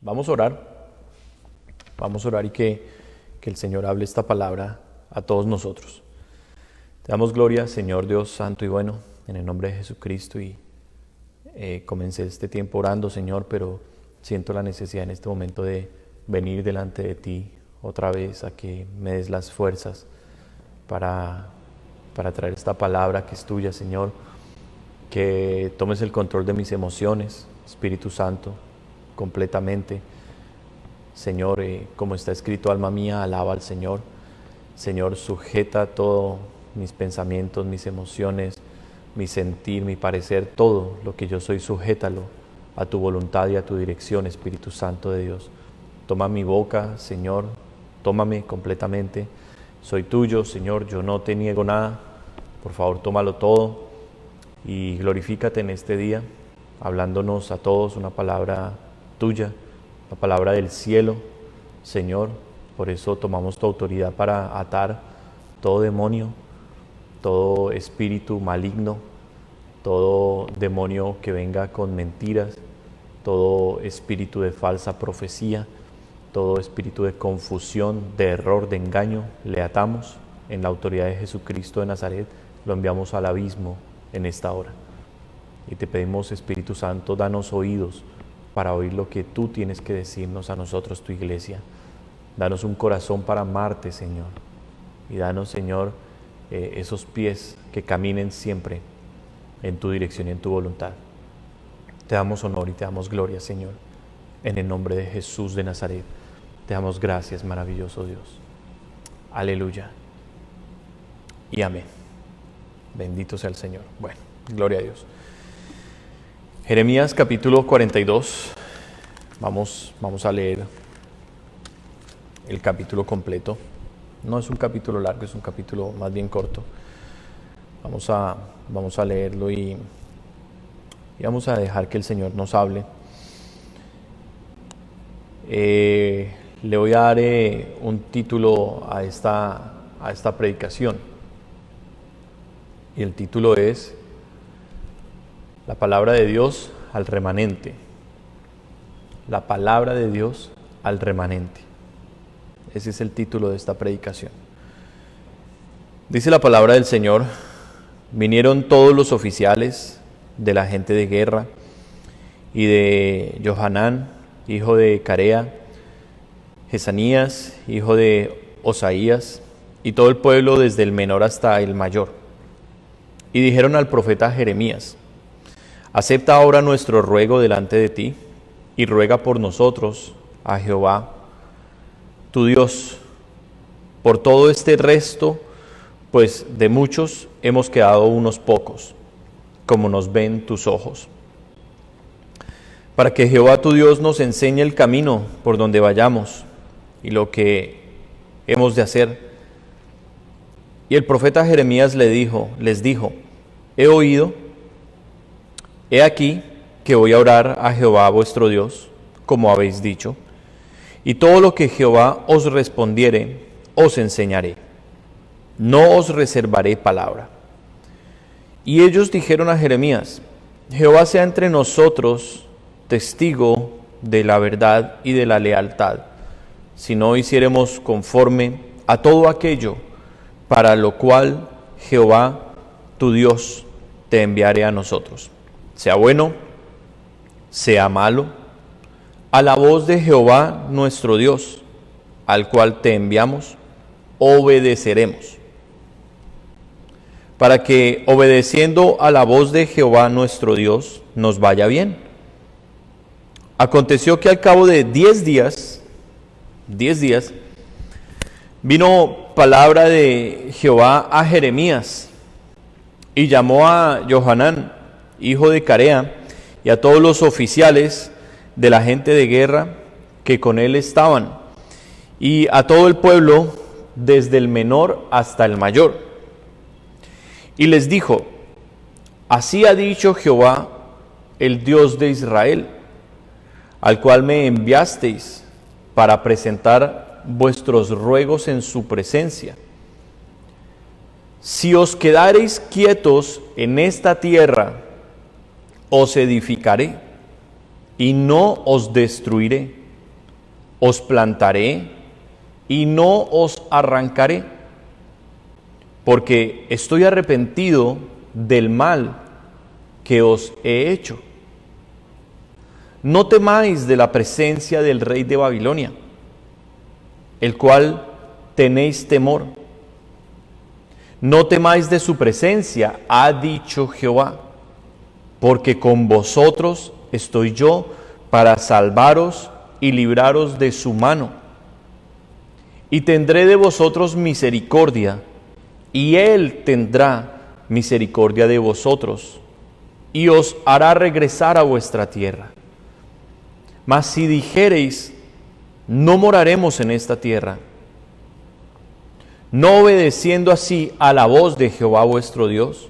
Vamos a orar. Vamos a orar y que el Señor hable esta palabra a todos nosotros. Te damos gloria, Señor Dios santo y bueno, en el nombre de Jesucristo. Y comencé este tiempo orando, Señor, pero siento la necesidad en este momento de venir delante de ti otra vez a que me des las fuerzas para traer esta palabra que es tuya, Señor. Que tomes el control de mis emociones, Espíritu Santo, completamente. Señor, como está escrito, alma mía, alaba al Señor. Señor, sujeta todos mis pensamientos, mis emociones, mi sentir, mi parecer, todo lo que yo soy, sujétalo a tu voluntad y a tu dirección, Espíritu Santo de Dios. Toma mi boca, Señor, tómame completamente. Soy tuyo, Señor, yo no te niego nada. Por favor, tómalo todo y glorifícate en este día, hablándonos a todos una palabra tuya, la palabra del cielo, Señor. Por eso tomamos tu autoridad para atar todo demonio, todo espíritu maligno, todo demonio que venga con mentiras, todo espíritu de falsa profecía, todo espíritu de confusión, de error, de engaño, le atamos en la autoridad de Jesucristo de Nazaret, lo enviamos al abismo en esta hora. Y te pedimos, Espíritu Santo, danos oídos para oír lo que tú tienes que decirnos a nosotros, tu iglesia. Danos un corazón para amarte, Señor. Y danos, Señor, esos pies que caminen siempre en tu dirección y en tu voluntad. Te damos honor y te damos gloria, Señor, en el nombre de Jesús de Nazaret. Te damos gracias, maravilloso Dios. Aleluya. Y amén. Bendito sea el Señor. Bueno, gloria a Dios. Jeremías capítulo 42. Vamos a leer el capítulo completo. No es un capítulo largo, es un capítulo más bien corto. Vamos a leerlo y vamos a dejar que el Señor nos hable. Le voy a dar un título a esta predicación. Y el título es La palabra de Dios al remanente. La palabra de Dios al remanente. Ese es el título de esta predicación. Dice la palabra del Señor: vinieron todos los oficiales de la gente de guerra y de Johanán, hijo de Carea, Jesanías, hijo de Osaías, y todo el pueblo desde el menor hasta el mayor. Y dijeron al profeta Jeremías: acepta ahora nuestro ruego delante de ti, y ruega por nosotros a Jehová, tu Dios, por todo este resto, pues de muchos hemos quedado unos pocos, como nos ven tus ojos. Para que Jehová tu Dios nos enseñe el camino por donde vayamos, y lo que hemos de hacer. Y el profeta Jeremías les dijo: he oído, he aquí que voy a orar a Jehová vuestro Dios, como habéis dicho, y todo lo que Jehová os respondiere, os enseñaré. No os reservaré palabra. Y ellos dijeron a Jeremías: Jehová sea entre nosotros testigo de la verdad y de la lealtad, si no hiciéremos conforme a todo aquello para lo cual Jehová tu Dios te enviaré a nosotros. Sea bueno, sea malo, a la voz de Jehová nuestro Dios, al cual te enviamos, obedeceremos. Para que obedeciendo a la voz de Jehová nuestro Dios nos vaya bien. Aconteció que al cabo de 10 días, vino palabra de Jehová a Jeremías, y llamó a Johanán, hijo de Carea, y a todos los oficiales de la gente de guerra que con él estaban, y a todo el pueblo, desde el menor hasta el mayor. Y les dijo: así ha dicho Jehová, el Dios de Israel, al cual me enviasteis para presentar vuestros ruegos en su presencia. Si os quedareis quietos en esta tierra, os edificaré y no os destruiré, os plantaré y no os arrancaré, porque estoy arrepentido del mal que os he hecho. No temáis de la presencia del rey de Babilonia, el cual tenéis temor. No temáis de su presencia, ha dicho Jehová, porque con vosotros estoy yo para salvaros y libraros de su mano. Y tendré de vosotros misericordia, y él tendrá misericordia de vosotros, y os hará regresar a vuestra tierra. Mas si dijereis, no moraremos en esta tierra, no obedeciendo así a la voz de Jehová vuestro Dios,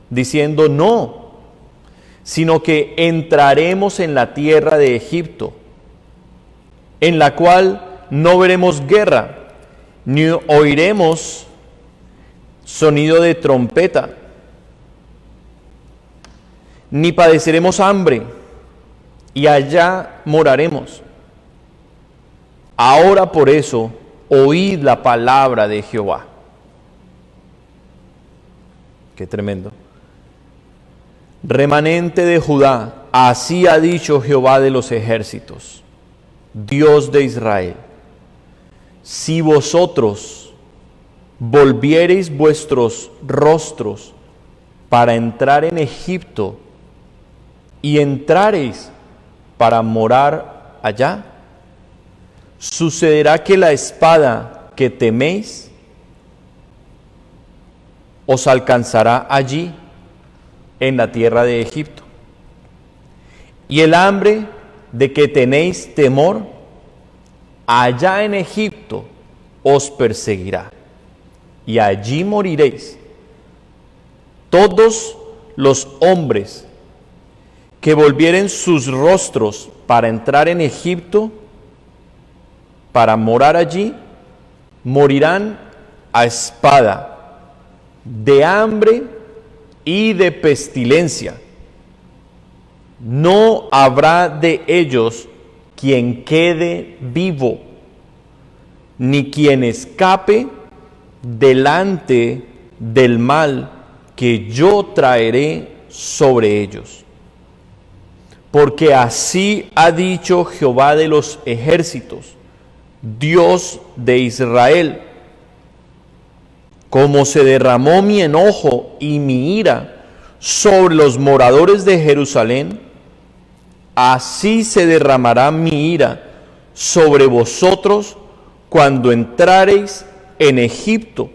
diciendo no, sino que entraremos en la tierra de Egipto, en la cual no veremos guerra, ni oiremos sonido de trompeta, ni padeceremos hambre, y allá moraremos. Ahora por eso, oíd la palabra de Jehová. Qué tremendo. Remanente de Judá, así ha dicho Jehová de los ejércitos, Dios de Israel: si vosotros volviereis vuestros rostros para entrar en Egipto y entrareis para morar allá, sucederá que la espada que teméis os alcanzará allí en la tierra de Egipto, y el hambre de que tenéis temor allá en Egipto os perseguirá, y allí moriréis. Todos los hombres que volvieren sus rostros para entrar en Egipto, para morar allí, morirán a espada, de hambre y de pestilencia. No habrá de ellos quien quede vivo, ni quien escape delante del mal que yo traeré sobre ellos. Porque así ha dicho Jehová de los ejércitos, Dios de Israel: como se derramó mi enojo y mi ira sobre los moradores de Jerusalén, así se derramará mi ira sobre vosotros cuando entrareis en Egipto,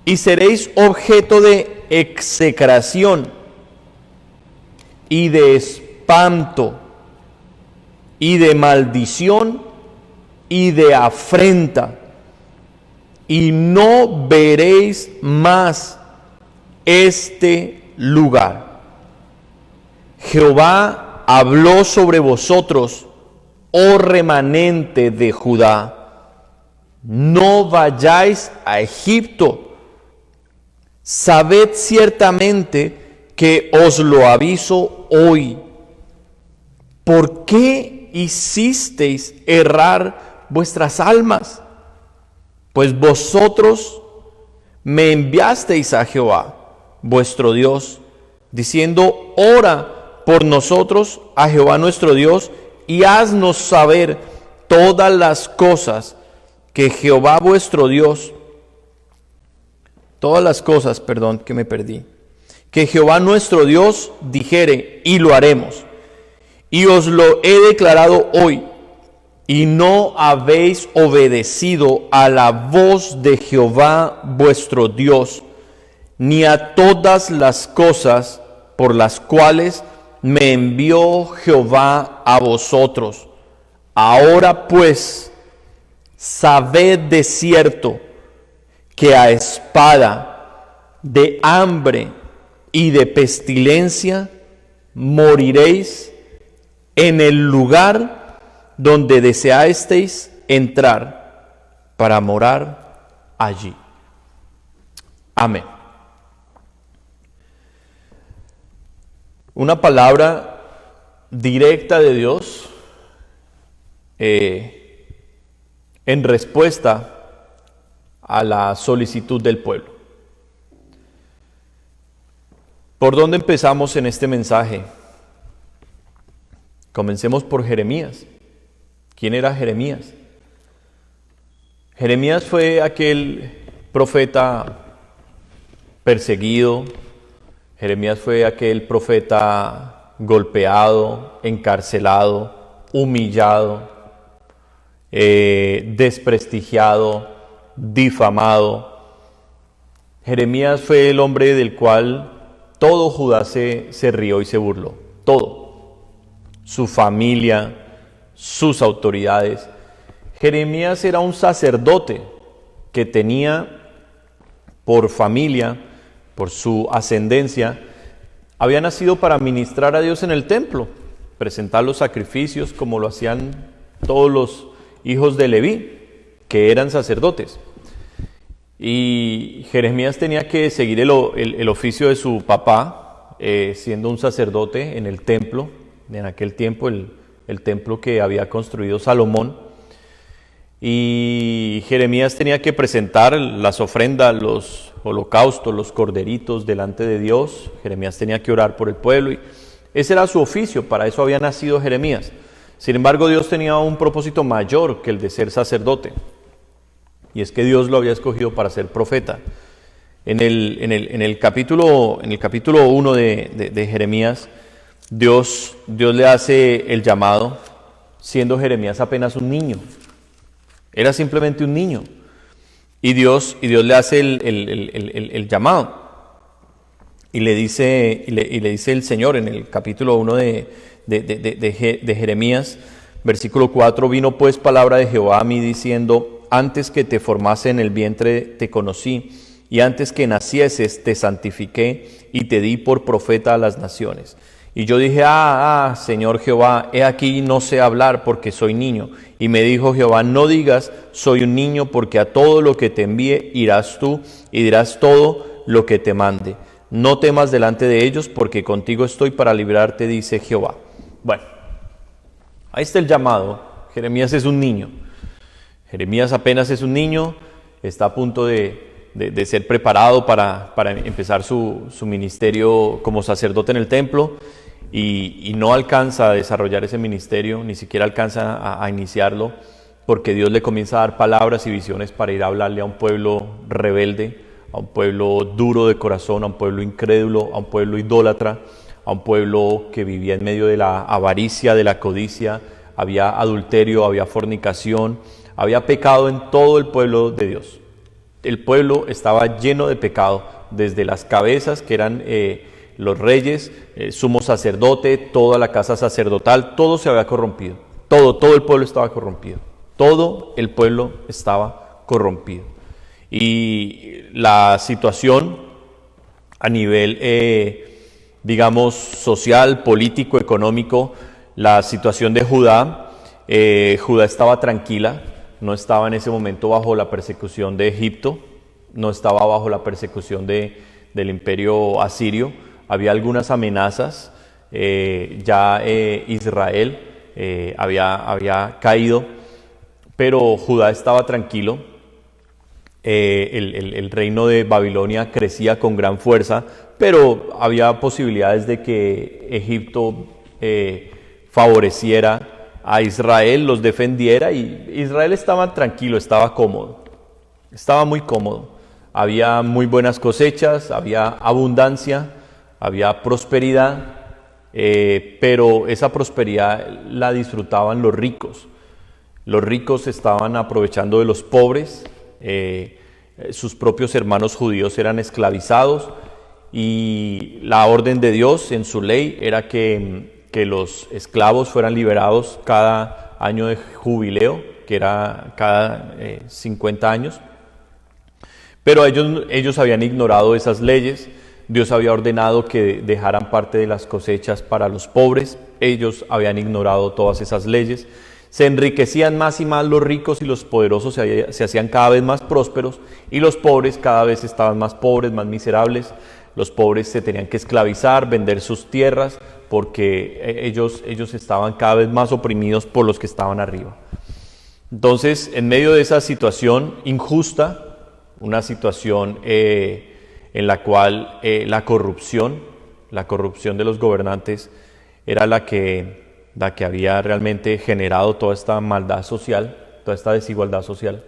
y seréis objeto de execración y de espanto y de maldición y de afrenta, y no veréis más este lugar. Jehová habló sobre vosotros, oh remanente de Judá: no vayáis a Egipto. Sabed ciertamente que os lo aviso hoy. ¿Por qué hicisteis errar vuestras almas? Pues vosotros me enviasteis a Jehová, vuestro Dios, diciendo: ora por nosotros a Jehová nuestro Dios, y haznos saber todas las cosas que Jehová vuestro Dios, que Jehová nuestro Dios dijere, y lo haremos. Y os lo he declarado hoy, y no habéis obedecido a la voz de Jehová vuestro Dios, ni a todas las cosas por las cuales me envió Jehová a vosotros. Ahora pues, sabed de cierto que a espada, de hambre y de pestilencia moriréis en el lugar donde deseasteis entrar para morar allí. Amén. Una palabra directa de Dios en respuesta a la solicitud del pueblo. ¿Por dónde empezamos en este mensaje? Comencemos por Jeremías. ¿Quién era Jeremías? Jeremías fue aquel profeta perseguido. Jeremías fue aquel profeta golpeado, encarcelado, humillado, desprestigiado, difamado. Jeremías fue el hombre del cual todo Judá se rió y se burló. Todo. Su familia, sus autoridades. Jeremías era un sacerdote que tenía por familia, por su ascendencia, había nacido para ministrar a Dios en el templo, presentar los sacrificios como lo hacían todos los hijos de Leví, que eran sacerdotes. Y Jeremías tenía que seguir el oficio de su papá, siendo un sacerdote en el templo, en aquel tiempo el templo que había construido Salomón. Y Jeremías tenía que presentar las ofrendas, los holocaustos, los corderitos delante de Dios. Jeremías tenía que orar por el pueblo y ese era su oficio, para eso había nacido Jeremías. Sin embargo, Dios tenía un propósito mayor que el de ser sacerdote, y es que Dios lo había escogido para ser profeta. En el capítulo 1 de Jeremías, Dios le hace el llamado, siendo Jeremías apenas un niño. Era simplemente un niño. Y Dios le hace el llamado. Y le dice el Señor en el capítulo 1 de Jeremías, versículo 4, vino pues palabra de Jehová a mí diciendo, antes que te formase en el vientre te conocí, y antes que nacieses te santifiqué y te di por profeta a las naciones. Y yo dije, Señor Jehová, he aquí no sé hablar porque soy niño. Y me dijo Jehová, no digas, soy un niño, porque a todo lo que te envíe irás tú y dirás todo lo que te mande. No temas delante de ellos, porque contigo estoy para librarte, dice Jehová. Bueno, ahí está el llamado. Jeremías es un niño. Jeremías apenas es un niño, está a punto de ser preparado para empezar su ministerio como sacerdote en el templo. Y no alcanza a desarrollar ese ministerio, ni siquiera alcanza a iniciarlo, porque Dios le comienza a dar palabras y visiones para ir a hablarle a un pueblo rebelde, a un pueblo duro de corazón, a un pueblo incrédulo, a un pueblo idólatra, a un pueblo que vivía en medio de la avaricia, de la codicia. Había adulterio, había fornicación, había pecado en todo el pueblo de Dios. El pueblo estaba lleno de pecado, desde las cabezas que eran los reyes, sumo sacerdote, toda la casa sacerdotal, todo se había corrompido. Todo el pueblo estaba corrompido. Todo el pueblo estaba corrompido. Y la situación a nivel, digamos, social, político, económico, la situación de Judá, Judá estaba tranquila, no estaba en ese momento bajo la persecución de Egipto, no estaba bajo la persecución del imperio asirio. Había algunas amenazas, ya Israel había caído, pero Judá estaba tranquilo. El reino de Babilonia crecía con gran fuerza, pero había posibilidades de que Egipto favoreciera a Israel, los defendiera, y Israel estaba tranquilo, estaba cómodo, estaba muy cómodo. Había muy buenas cosechas, había abundancia, había prosperidad, pero esa prosperidad la disfrutaban los ricos. Los ricos estaban aprovechando de los pobres, sus propios hermanos judíos eran esclavizados, y la orden de Dios en su ley era que los esclavos fueran liberados cada año de jubileo, que era cada 50 años. Pero ellos habían ignorado esas leyes. Dios había ordenado que dejaran parte de las cosechas para los pobres. Ellos habían ignorado todas esas leyes. Se enriquecían más y más los ricos, y los poderosos se hacían cada vez más prósperos, y los pobres cada vez estaban más pobres, más miserables. Los pobres se tenían que esclavizar, vender sus tierras porque ellos estaban cada vez más oprimidos por los que estaban arriba. Entonces, en medio de esa situación injusta, una situación en la cual la corrupción de los gobernantes era la que había realmente generado toda esta maldad social, toda esta desigualdad social,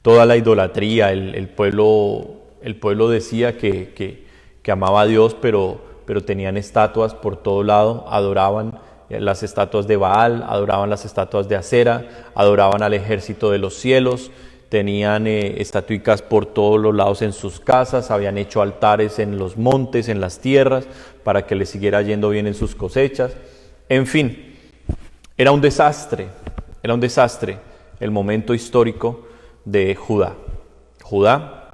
toda la idolatría. El pueblo decía que amaba a Dios, pero tenían estatuas por todo lado, adoraban las estatuas de Baal, adoraban las estatuas de Acera, adoraban al ejército de los cielos, tenían estatuicas por todos los lados en sus casas, habían hecho altares en los montes, en las tierras, para que les siguiera yendo bien en sus cosechas. En fin, era un desastre el momento histórico de Judá. Judá,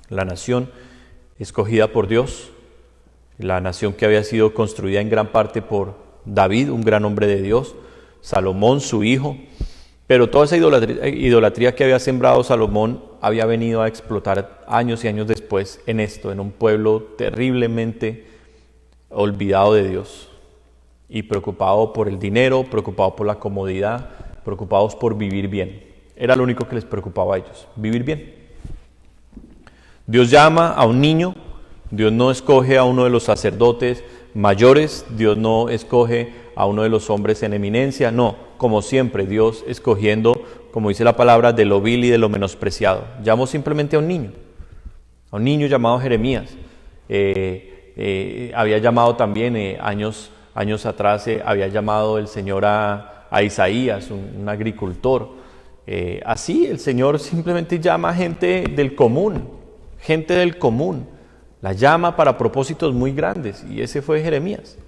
la nación escogida por Dios, la nación que había sido construida en gran parte por David, un gran hombre de Dios, Salomón, su hijo, pero toda esa idolatría que había sembrado Salomón había venido a explotar años y años después en un pueblo terriblemente olvidado de Dios y preocupado por el dinero, preocupado por la comodidad, preocupados por vivir bien. Era lo único que les preocupaba a ellos, vivir bien. Dios llama a un niño, Dios no escoge a uno de los sacerdotes mayores, Dios no escoge a uno de los hombres en eminencia, no, como siempre, Dios escogiendo, como dice la palabra, de lo vil y de lo menospreciado. Llamó simplemente a un niño llamado Jeremías. Había llamado también, años atrás, había llamado el Señor a Isaías, un agricultor. Así el Señor simplemente llama a gente del común, la llama para propósitos muy grandes, y ese fue Jeremías.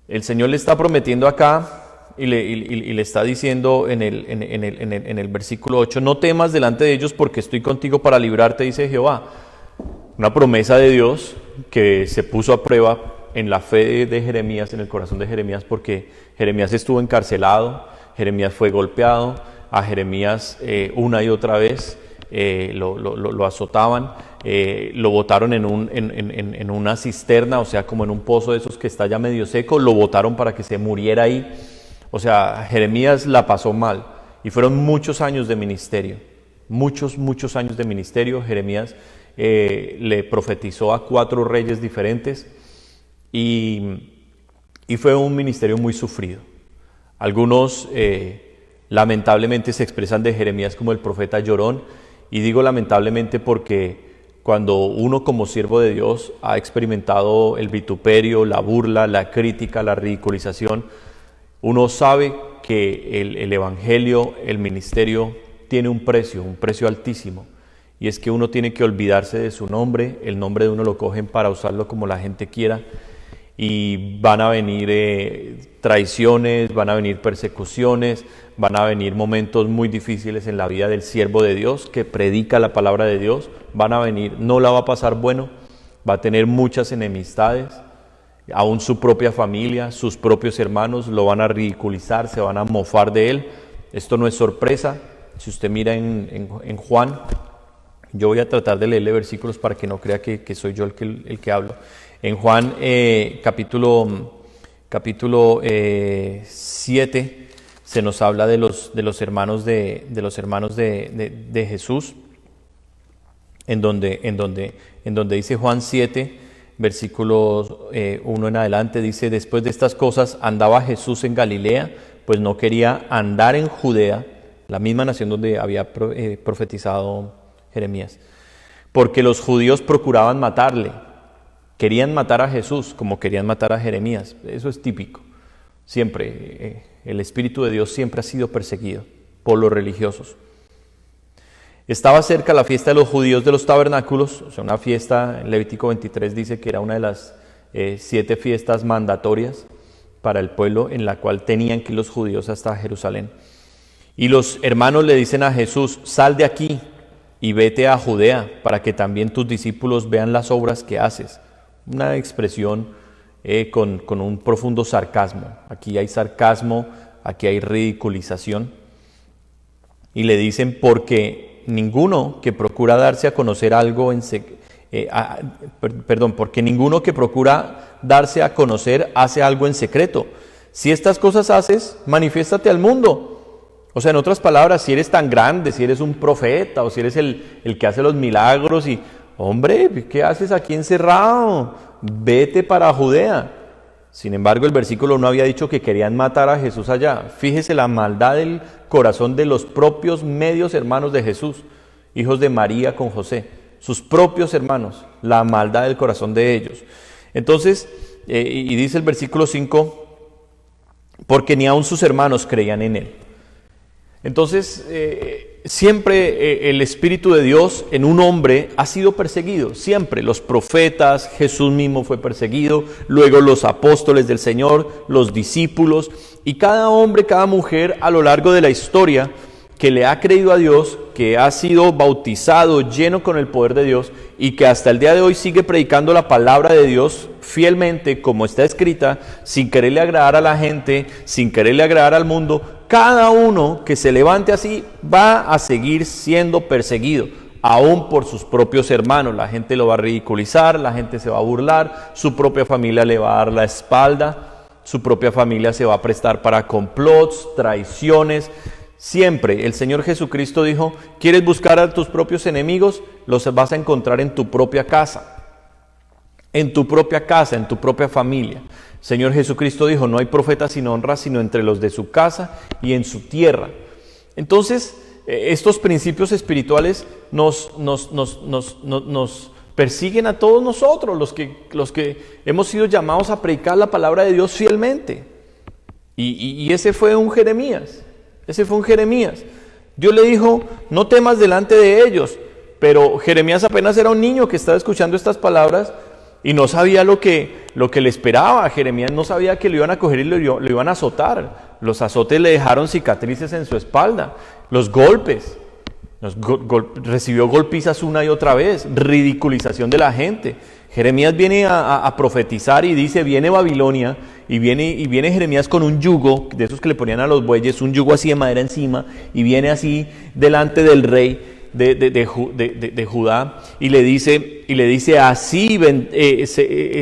El Señor le está prometiendo acá y le está diciendo en el versículo 8, no temas delante de ellos porque estoy contigo para librarte, dice Jehová. Una promesa de Dios que se puso a prueba en la fe de Jeremías, en el corazón de Jeremías, porque Jeremías estuvo encarcelado, Jeremías fue golpeado, a Jeremías una y otra vez lo azotaban, lo botaron en una cisterna, o sea, como en un pozo de esos que está ya medio seco, lo botaron para que se muriera ahí. O sea, Jeremías la pasó mal, y fueron muchos años de ministerio, muchos años de ministerio. Jeremías le profetizó a 4 reyes diferentes, y fue un ministerio muy sufrido. Algunos lamentablemente se expresan de Jeremías como el profeta llorón, y digo lamentablemente porque cuando uno como siervo de Dios ha experimentado el vituperio, la burla, la crítica, la ridiculización, uno sabe que el evangelio, el ministerio tiene un precio altísimo, y es que uno tiene que olvidarse de su nombre. El nombre de uno lo cogen para usarlo como la gente quiera, y van a venir traiciones, van a venir persecuciones, van a venir momentos muy difíciles en la vida del siervo de Dios que predica la palabra de Dios. Van a venir, no la va a pasar bueno, va a tener muchas enemistades, aún su propia familia, sus propios hermanos lo van a ridiculizar, se van a mofar de él. Esto no es sorpresa. Si usted mira en Juan, yo voy a tratar de leerle versículos para que no crea que soy yo el que hablo. En Juan capítulo 7 se nos habla de los hermanos de Jesús, en donde dice Juan 7, versículos 1 en adelante, dice: después de estas cosas andaba Jesús en Galilea, pues no quería andar en Judea, la misma nación donde había profetizado Jeremías, porque los judíos procuraban matarle. Querían matar a Jesús como querían matar a Jeremías. Eso es típico. Siempre, el Espíritu de Dios siempre ha sido perseguido por los religiosos. Estaba cerca la fiesta de los judíos de los tabernáculos, o sea, una fiesta, en Levítico 23 dice que era una de las 7 fiestas mandatorias para el pueblo, en la cual tenían que ir los judíos hasta Jerusalén. Y los hermanos le dicen a Jesús: sal de aquí y vete a Judea, para que también tus discípulos vean las obras que haces. Una expresión con un profundo sarcasmo. Aquí hay sarcasmo, aquí hay ridiculización. Y le dicen: porque ninguno que procura darse a conocer algo porque ninguno que procura darse a conocer hace algo en secreto. Si estas cosas haces, manifiéstate al mundo. O sea, en otras palabras, si eres tan grande, si eres un profeta o si eres el que hace los milagros y, hombre, ¿qué haces aquí encerrado? Vete para Judea. Sin embargo, el versículo 1 había dicho que querían matar a Jesús allá. Fíjese la maldad del corazón de los propios medios hermanos de Jesús, hijos de María con José, sus propios hermanos, la maldad del corazón de ellos. Entonces, y dice el versículo 5, porque ni aun sus hermanos creían en él. Entonces, siempre el Espíritu de Dios en un hombre ha sido perseguido, siempre. Los profetas, Jesús mismo fue perseguido, luego los apóstoles del Señor, los discípulos, y cada hombre, cada mujer a lo largo de la historia que le ha creído a Dios, que ha sido bautizado, lleno con el poder de Dios, y que hasta el día de hoy sigue predicando la palabra de Dios fielmente, como está escrita, sin quererle agradar a la gente, sin quererle agradar al mundo. Cada uno que se levante así va a seguir siendo perseguido, aún por sus propios hermanos. La gente lo va a ridiculizar, la gente se va a burlar, su propia familia le va a dar la espalda, su propia familia se va a prestar para complots, traiciones. Siempre el Señor Jesucristo dijo, ¿quieres buscar a tus propios enemigos? Los vas a encontrar en tu propia casa, en tu propia casa, en tu propia familia. Señor Jesucristo dijo, no hay profeta sin honra, sino entre los de su casa y en su tierra. Entonces, estos principios espirituales nos persiguen a todos nosotros, los que hemos sido llamados a predicar la palabra de Dios fielmente. Y ese fue un Jeremías. Dios le dijo, no temas delante de ellos. Pero Jeremías apenas era un niño que estaba escuchando estas palabras y no sabía lo que le esperaba. Jeremías no sabía que lo iban a coger y lo iban a azotar. Los azotes le dejaron cicatrices en su espalda. Los golpes. Recibió golpizas una y otra vez. Ridiculización de la gente. Jeremías viene a profetizar y dice, viene Babilonia, y viene Jeremías con un yugo, de esos que le ponían a los bueyes, un yugo así de madera encima, y viene así delante del rey de Judá, y le dice así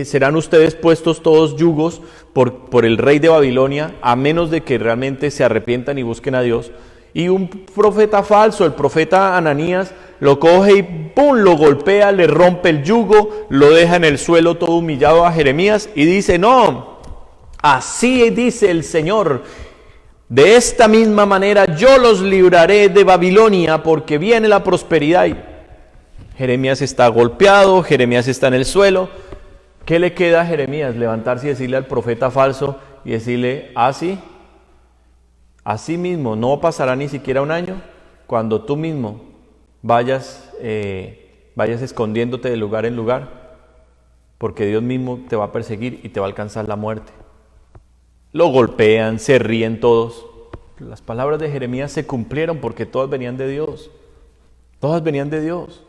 serán ustedes puestos todos yugos por el rey de Babilonia, a menos de que realmente se arrepientan y busquen a Dios. Y un profeta falso, el profeta Ananías, lo coge y ¡pum!, lo golpea, le rompe el yugo, lo deja en el suelo todo humillado a Jeremías y dice, no, así dice el Señor, de esta misma manera yo los libraré de Babilonia porque viene la prosperidad. Y Jeremías está golpeado, Jeremías está en el suelo. ¿Qué le queda a Jeremías? Levantarse y decirle al profeta falso y decirle, así mismo, no pasará ni siquiera un año cuando tú mismo vayas escondiéndote de lugar en lugar, porque Dios mismo te va a perseguir y te va a alcanzar la muerte. Lo golpean, se ríen todos. Las palabras de Jeremías se cumplieron porque todas venían de Dios. Todas venían de Dios.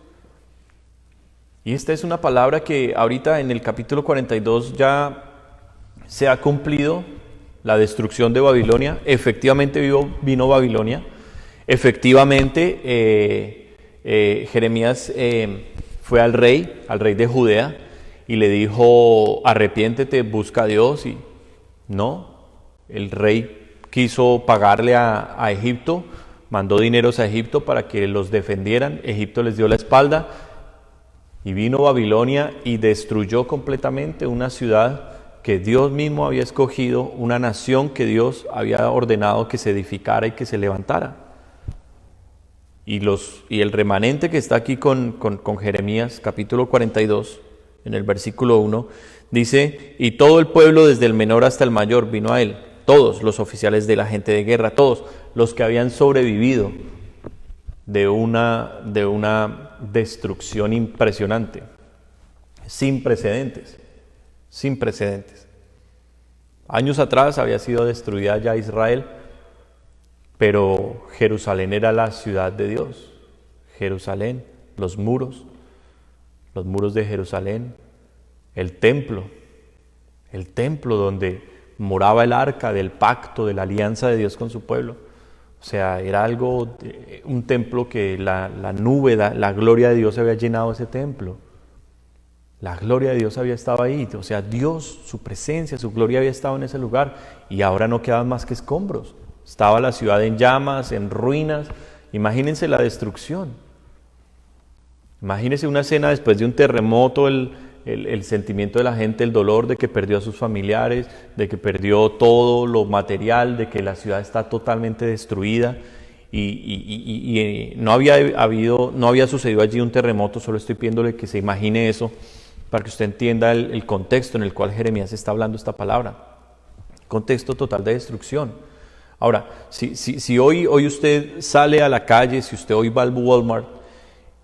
Y esta es una palabra que ahorita en el capítulo 42 ya se ha cumplido. La destrucción de Babilonia, efectivamente vino Babilonia, efectivamente Jeremías fue al rey de Judea y le dijo, arrepiéntete, busca a Dios, y no, el rey quiso pagarle a Egipto, mandó dineros a Egipto para que los defendieran, Egipto les dio la espalda y vino Babilonia y destruyó completamente una ciudad que Dios mismo había escogido, una nación que Dios había ordenado que se edificara y que se levantara. Y el remanente que está aquí con Jeremías, capítulo 42, en el versículo 1, dice, y todo el pueblo desde el menor hasta el mayor vino a él, todos los oficiales de la gente de guerra, todos los que habían sobrevivido de una destrucción impresionante, sin precedentes. Años atrás había sido destruida ya Israel, pero Jerusalén era la ciudad de Dios. Jerusalén, los muros de Jerusalén, el templo donde moraba el arca del pacto, de la alianza de Dios con su pueblo. O sea, era un templo que la nube, la gloria de Dios había llenado ese templo. La gloria de Dios había estado ahí, o sea, Dios, su presencia, su gloria había estado en ese lugar y ahora no quedaban más que escombros. Estaba la ciudad en llamas, en ruinas. Imagínense la destrucción. Imagínense una escena después de un terremoto, el sentimiento de la gente, el dolor de que perdió a sus familiares, de que perdió todo lo material, de que la ciudad está totalmente destruida. Y no había sucedido allí un terremoto, solo estoy pidiéndole que se imagine eso para que usted entienda el contexto en el cual Jeremías está hablando esta palabra. Contexto total de destrucción. Ahora, si hoy usted sale a la calle, si usted hoy va al Walmart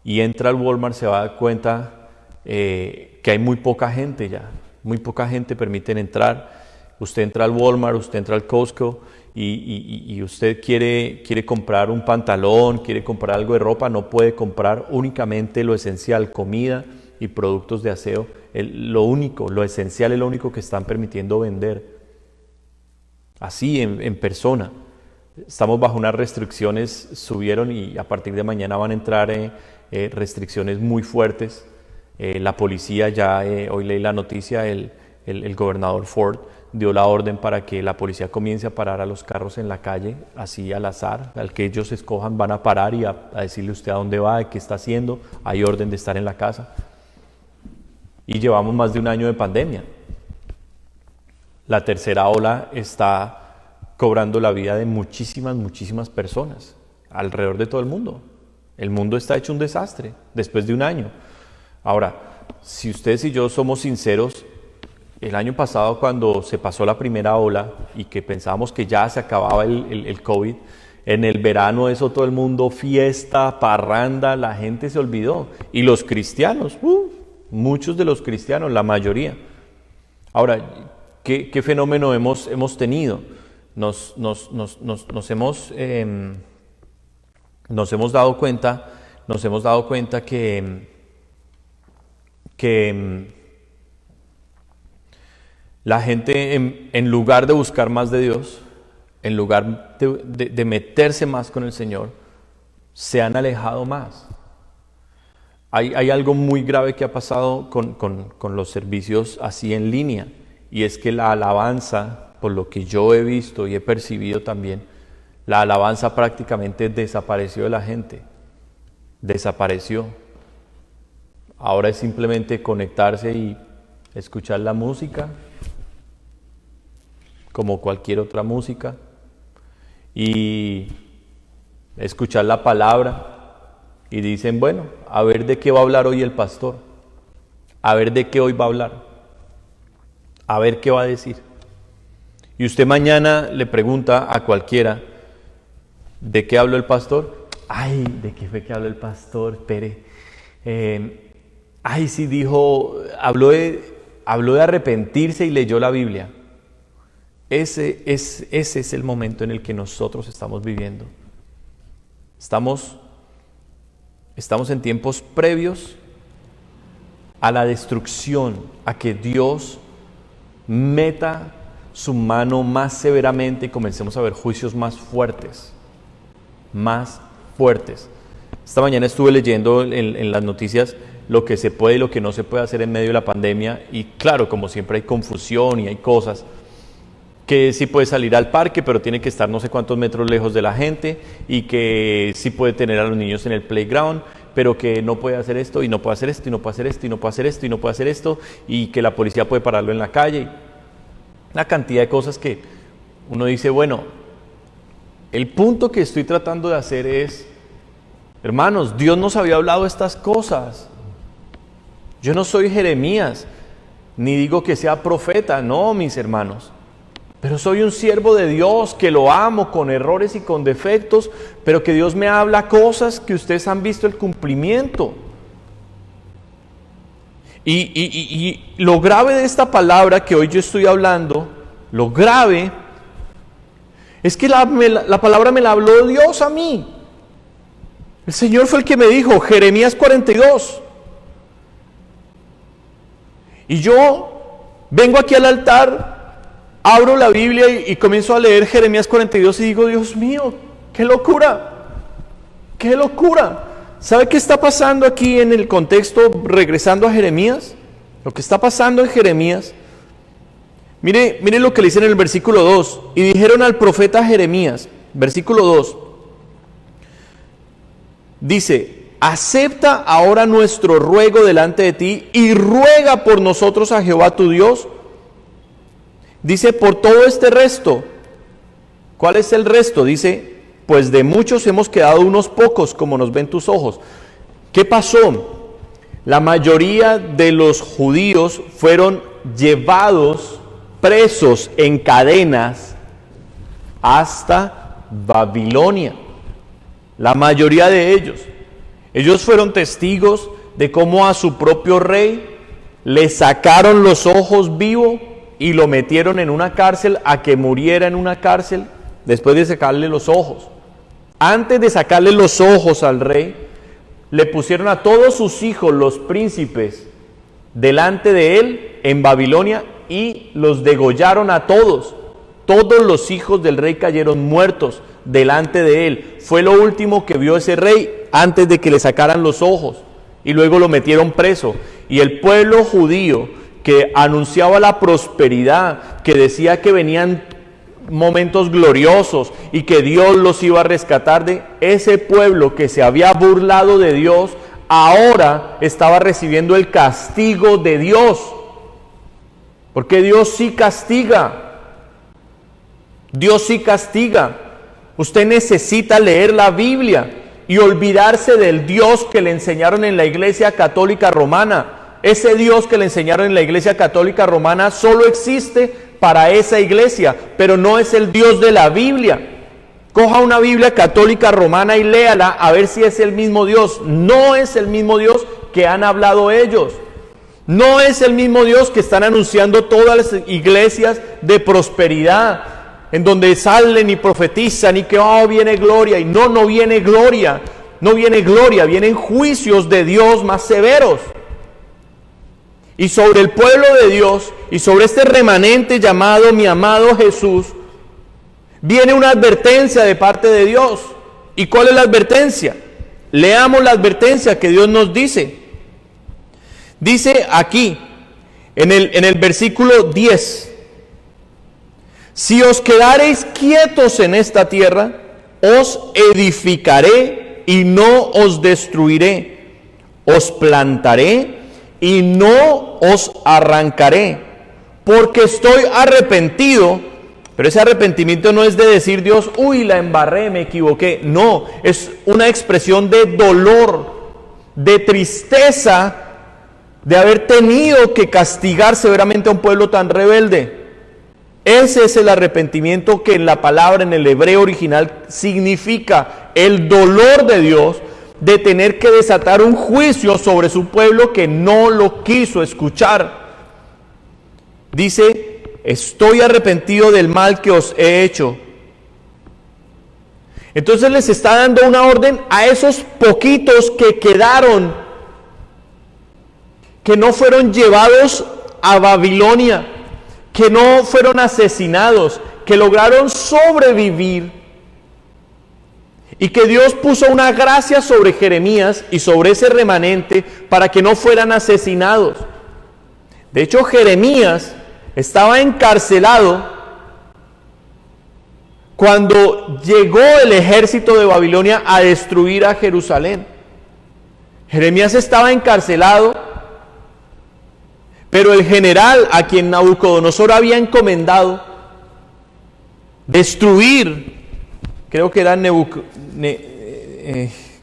y entra al Walmart, se va a dar cuenta que hay muy poca gente ya, muy poca gente permiten entrar. Usted entra al Walmart, usted entra al Costco y usted quiere comprar un pantalón, quiere comprar algo de ropa, no puede comprar únicamente lo esencial, comida y productos de aseo. Lo esencial es lo único que están permitiendo vender. Así en persona. Estamos bajo unas restricciones, subieron y a partir de mañana van a entrar restricciones muy fuertes. La policía ya, hoy leí la noticia, el gobernador Ford dio la orden para que la policía comience a parar a los carros en la calle, así al azar, al que ellos escojan van a parar y a decirle usted a dónde va, qué está haciendo, hay orden de estar en la casa. Y llevamos más de un año de pandemia. La tercera ola está cobrando la vida de muchísimas personas alrededor de todo el mundo. El mundo está hecho un desastre después de un año. Ahora, si ustedes y yo somos sinceros, el año pasado cuando se pasó la primera ola y que pensábamos que ya se acababa el COVID, en el verano eso todo el mundo, fiesta, parranda, la gente se olvidó. Y los cristianos, muchos de los cristianos, la mayoría. Ahora, ¿qué fenómeno hemos tenido? Nos hemos dado cuenta que la gente en lugar de buscar más de Dios, en lugar de meterse más con el Señor, se han alejado más. Hay algo muy grave que ha pasado con los servicios así en línea, y es que la alabanza, por lo que yo he visto y he percibido también, la alabanza prácticamente desapareció de la gente. Desapareció. Ahora es simplemente conectarse y escuchar la música, como cualquier otra música, y escuchar la palabra, y dicen, bueno, a ver de qué va a hablar hoy el pastor, a ver de qué hoy va a hablar, a ver qué va a decir. Y usted mañana le pregunta a cualquiera, ¿de qué habló el pastor? Ay, ¿de qué fue que habló el pastor? Espere. Sí dijo, habló de arrepentirse y leyó la Biblia. Ese es el momento en el que nosotros estamos viviendo. Estamos en tiempos previos a la destrucción, a que Dios meta su mano más severamente y comencemos a ver juicios más fuertes. Esta mañana estuve leyendo en las noticias lo que se puede y lo que no se puede hacer en medio de la pandemia, y claro, como siempre hay confusión y hay cosas, que sí puede salir al parque, pero tiene que estar no sé cuántos metros lejos de la gente, y que sí puede tener a los niños en el playground, pero que no puede hacer esto, y no puede hacer esto, y no puede hacer esto, y no puede hacer esto, y no puede hacer esto, y que la policía puede pararlo en la calle. Una cantidad de cosas que uno dice, bueno, el punto que estoy tratando de hacer es, hermanos, Dios nos había hablado estas cosas. Yo no soy Jeremías, ni digo que sea profeta, no, mis hermanos. Pero soy un siervo de Dios, que lo amo con errores y con defectos, pero que Dios me habla cosas que ustedes han visto el cumplimiento. Y lo grave de esta palabra que hoy yo estoy hablando, lo grave, es que la palabra me la habló Dios a mí. El Señor fue el que me dijo, Jeremías 42. Y yo vengo aquí al altar, abro la Biblia y comienzo a leer Jeremías 42 y digo, Dios mío, qué locura, qué locura. ¿Sabe qué está pasando aquí en el contexto, regresando a Jeremías? Lo que está pasando en Jeremías, mire lo que le dice en el versículo 2. Y dijeron al profeta Jeremías, versículo 2, dice: acepta ahora nuestro ruego delante de ti y ruega por nosotros a Jehová tu Dios. Dice, por todo este resto. ¿Cuál es el resto? Dice, pues de muchos hemos quedado unos pocos, como nos ven tus ojos. ¿Qué pasó? La mayoría de los judíos fueron llevados presos en cadenas hasta Babilonia. La mayoría de ellos. Ellos fueron testigos de cómo a su propio rey le sacaron los ojos vivo y lo metieron en una cárcel a que muriera en una cárcel después de sacarle los ojos. Antes de sacarle los ojos al rey, le pusieron a todos sus hijos, los príncipes, delante de él en Babilonia y los degollaron a todos. Todos los hijos del rey cayeron muertos delante de él. Fue lo último que vio ese rey antes de que le sacaran los ojos, y luego lo metieron preso. Y el pueblo judío, que anunciaba la prosperidad, que decía que venían momentos gloriosos y que Dios los iba a rescatar de ese pueblo que se había burlado de Dios, ahora estaba recibiendo el castigo de Dios, porque Dios sí castiga. Dios sí castiga. Usted necesita leer la Biblia y olvidarse del Dios que le enseñaron en la Iglesia Católica Romana. Ese Dios que le enseñaron en la Iglesia Católica Romana solo existe para esa iglesia, pero no es el Dios de la Biblia. Coja una Biblia Católica Romana y léala a ver si es el mismo Dios. No es el mismo Dios que han hablado ellos. No es el mismo Dios que están anunciando todas las iglesias de prosperidad, en donde salen y profetizan y que viene gloria. Y no viene gloria, no viene gloria, vienen juicios de Dios más severos. Y sobre el pueblo de Dios y sobre este remanente llamado mi amado Jesús, viene una advertencia de parte de Dios. ¿Y cuál es la advertencia? Leamos la advertencia que Dios nos dice. Dice aquí, en el versículo 10, si os quedareis quietos en esta tierra, os edificaré y no os destruiré, os plantaré y no os arrancaré, porque estoy arrepentido. Pero ese arrepentimiento no es de decir Dios, la embarré, me equivoqué. No, es una expresión de dolor, de tristeza, de haber tenido que castigar severamente a un pueblo tan rebelde. Ese es el arrepentimiento que en la palabra, en el hebreo original, significa el dolor de Dios de tener que desatar un juicio sobre su pueblo que no lo quiso escuchar. Dice, estoy arrepentido del mal que os he hecho. Entonces les está dando una orden a esos poquitos que quedaron, que no fueron llevados a Babilonia, que no fueron asesinados, que lograron sobrevivir, y que Dios puso una gracia sobre Jeremías y sobre ese remanente para que no fueran asesinados. De hecho, Jeremías estaba encarcelado cuando llegó el ejército de Babilonia a destruir a Jerusalén. Jeremías estaba encarcelado, pero el general a quien Nabucodonosor había encomendado destruir, creo que era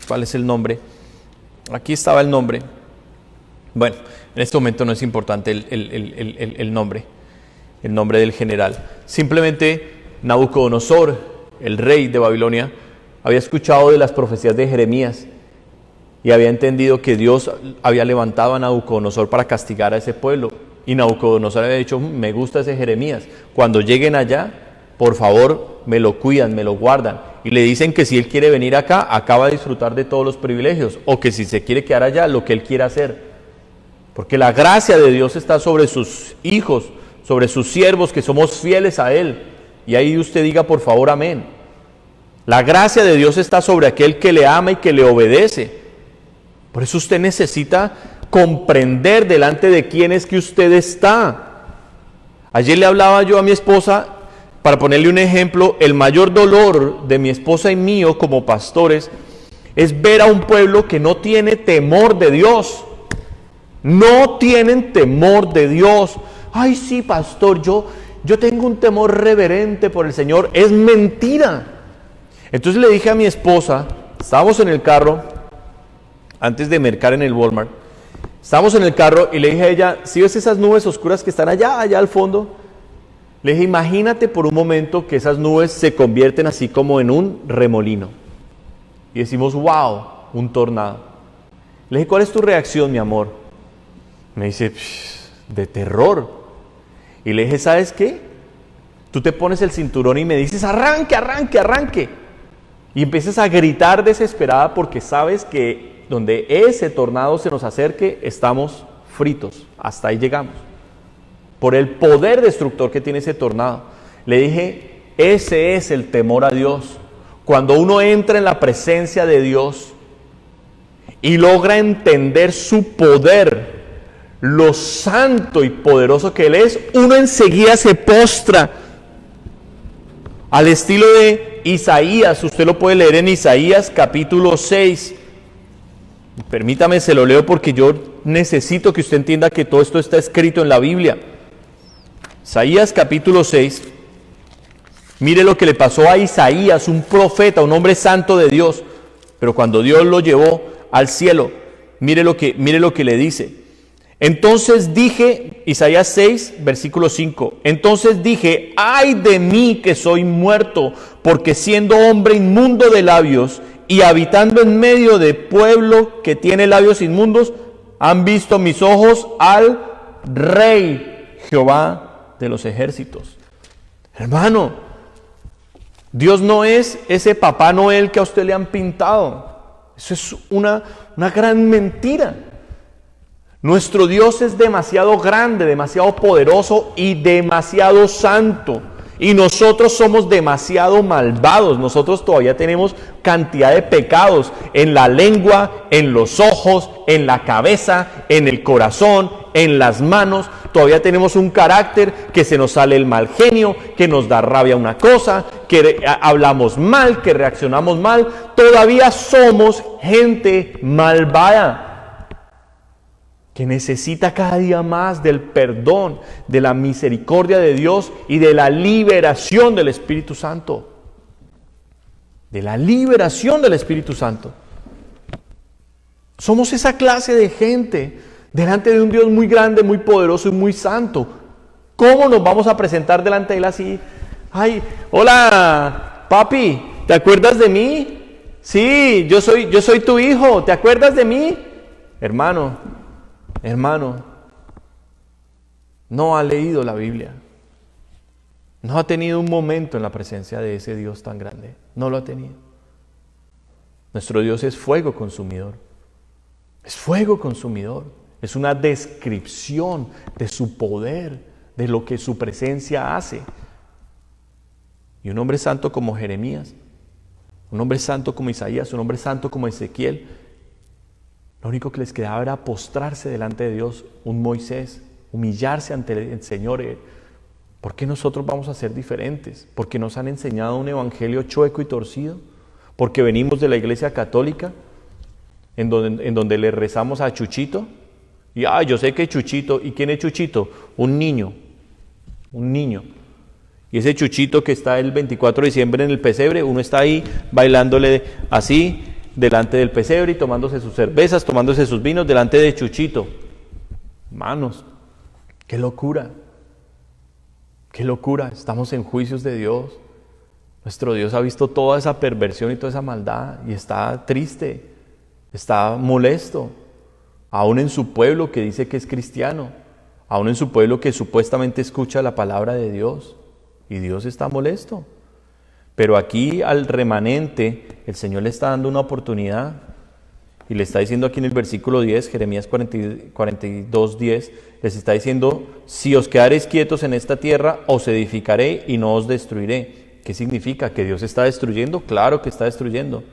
¿cuál es el nombre? Aquí estaba el nombre. Bueno, en este momento no es importante el nombre del general. Simplemente Nabucodonosor, el rey de Babilonia, había escuchado de las profecías de Jeremías y había entendido que Dios había levantado a Nabucodonosor para castigar a ese pueblo. Y Nabucodonosor había dicho, me gusta ese Jeremías, cuando lleguen allá, por favor, me lo cuidan, me lo guardan. Y le dicen que si él quiere venir acá va a disfrutar de todos los privilegios, o que si se quiere quedar allá, lo que él quiera hacer. Porque la gracia de Dios está sobre sus hijos, sobre sus siervos, que somos fieles a Él. Y ahí usted diga, por favor, amén. La gracia de Dios está sobre aquel que le ama y que le obedece. Por eso usted necesita comprender delante de quién es que usted está. Ayer le hablaba yo a mi esposa, para ponerle un ejemplo, el mayor dolor de mi esposa y mío como pastores es ver a un pueblo que no tiene temor de Dios. No tienen temor de Dios. Ay, sí, pastor, yo tengo un temor reverente por el Señor. Es mentira. Entonces le dije a mi esposa, estábamos en el carro, antes de mercar en el Walmart, estábamos en el carro y le dije a ella, ¿sí ves esas nubes oscuras que están allá al fondo? Le dije, imagínate por un momento que esas nubes se convierten así como en un remolino. Y decimos, wow, un tornado. Le dije, ¿cuál es tu reacción, mi amor? Me dice, de terror. Y le dije, ¿sabes qué? Tú te pones el cinturón y me dices, arranque, arranque, arranque. Y empiezas a gritar desesperada porque sabes que donde ese tornado se nos acerque, estamos fritos. Hasta ahí llegamos. Por el poder destructor que tiene ese tornado. Le dije, ese es el temor a Dios. Cuando uno entra en la presencia de Dios y logra entender su poder, lo santo y poderoso que Él es, uno enseguida se postra. Al estilo de Isaías, usted lo puede leer en Isaías capítulo 6. Permítame, se lo leo porque yo necesito que usted entienda que todo esto está escrito en la Biblia. Isaías capítulo 6, mire lo que le pasó a Isaías, un profeta, un hombre santo de Dios, pero cuando Dios lo llevó al cielo, mire lo que le dice. Entonces dije, Isaías 6, versículo 5, entonces dije, ay de mí que soy muerto, porque siendo hombre inmundo de labios y habitando en medio de pueblo que tiene labios inmundos, han visto mis ojos al Rey Jehová de los ejércitos. Hermano, Dios no es ese Papá Noel que a usted le han pintado. Eso es una gran mentira. Nuestro Dios es demasiado grande, demasiado poderoso y demasiado santo. Y nosotros somos demasiado malvados. Nosotros todavía tenemos cantidad de pecados en la lengua, en los ojos, en la cabeza, en el corazón, en las manos. Todavía tenemos un carácter que se nos sale el mal genio, que nos da rabia una cosa, que hablamos mal, que reaccionamos mal. Todavía somos gente malvada, que necesita cada día más del perdón, de la misericordia de Dios y de la liberación del Espíritu Santo. De la liberación del Espíritu Santo. Somos esa clase de gente delante de un Dios muy grande, muy poderoso y muy santo. ¿Cómo nos vamos a presentar delante de Él así? Ay, hola, papi, ¿te acuerdas de mí? Sí, yo soy tu hijo, ¿te acuerdas de mí? Hermano, no ha leído la Biblia. No ha tenido un momento en la presencia de ese Dios tan grande. No lo ha tenido. Nuestro Dios es fuego consumidor. Es fuego consumidor. Es una descripción de su poder, de lo que su presencia hace. Y un hombre santo como Jeremías, un hombre santo como Isaías, un hombre santo como Ezequiel, lo único que les quedaba era postrarse delante de Dios, un Moisés, humillarse ante el Señor. ¿Por qué nosotros vamos a ser diferentes? ¿Porque nos han enseñado un evangelio chueco y torcido? ¿Porque venimos de la iglesia católica, en donde le rezamos a Chuchito? Y yo sé que Chuchito, ¿y quién es Chuchito? Un niño. Y ese Chuchito que está el 24 de diciembre en el pesebre, uno está ahí bailándole así, delante del pesebre y tomándose sus cervezas, tomándose sus vinos delante de Chuchito. Hermanos, qué locura, estamos en juicios de Dios. Nuestro Dios ha visto toda esa perversión y toda esa maldad y está triste, está molesto, aún en su pueblo que dice que es cristiano, aún en su pueblo que supuestamente escucha la palabra de Dios, y Dios está molesto. Pero aquí al remanente el Señor le está dando una oportunidad y le está diciendo aquí en el versículo 10, Jeremías 42:10, les está diciendo, si os quedaréis quietos en esta tierra, os edificaré y no os destruiré. ¿Qué significa? ¿Que Dios está destruyendo? Claro que está destruyendo.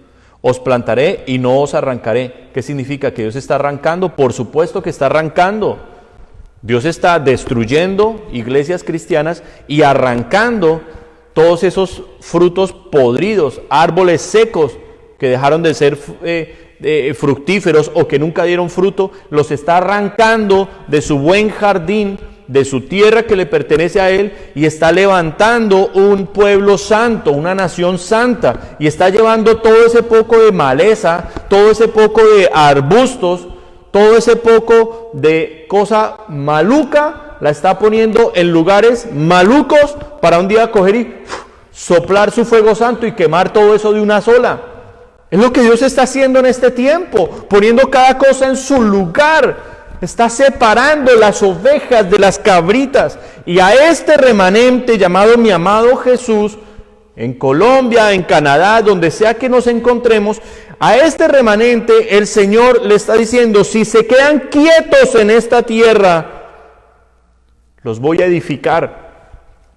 Os plantaré y no os arrancaré. ¿Qué significa? ¿Que Dios está arrancando? Por supuesto que está arrancando. Dios está destruyendo iglesias cristianas y arrancando todos esos frutos podridos, árboles secos que dejaron de ser fructíferos o que nunca dieron fruto, los está arrancando de su buen jardín, de su tierra que le pertenece a Él, y está levantando un pueblo santo, una nación santa, y está llevando todo ese poco de maleza, todo ese poco de arbustos, todo ese poco de cosa maluca, la está poniendo en lugares malucos para un día coger y soplar su fuego santo y quemar todo eso de una sola. Es lo que Dios está haciendo en este tiempo, poniendo cada cosa en su lugar. Está separando las ovejas de las cabritas. Y a este remanente llamado mi amado Jesús, en Colombia, en Canadá, donde sea que nos encontremos, a este remanente el Señor le está diciendo: si se quedan quietos en esta tierra, los voy a edificar.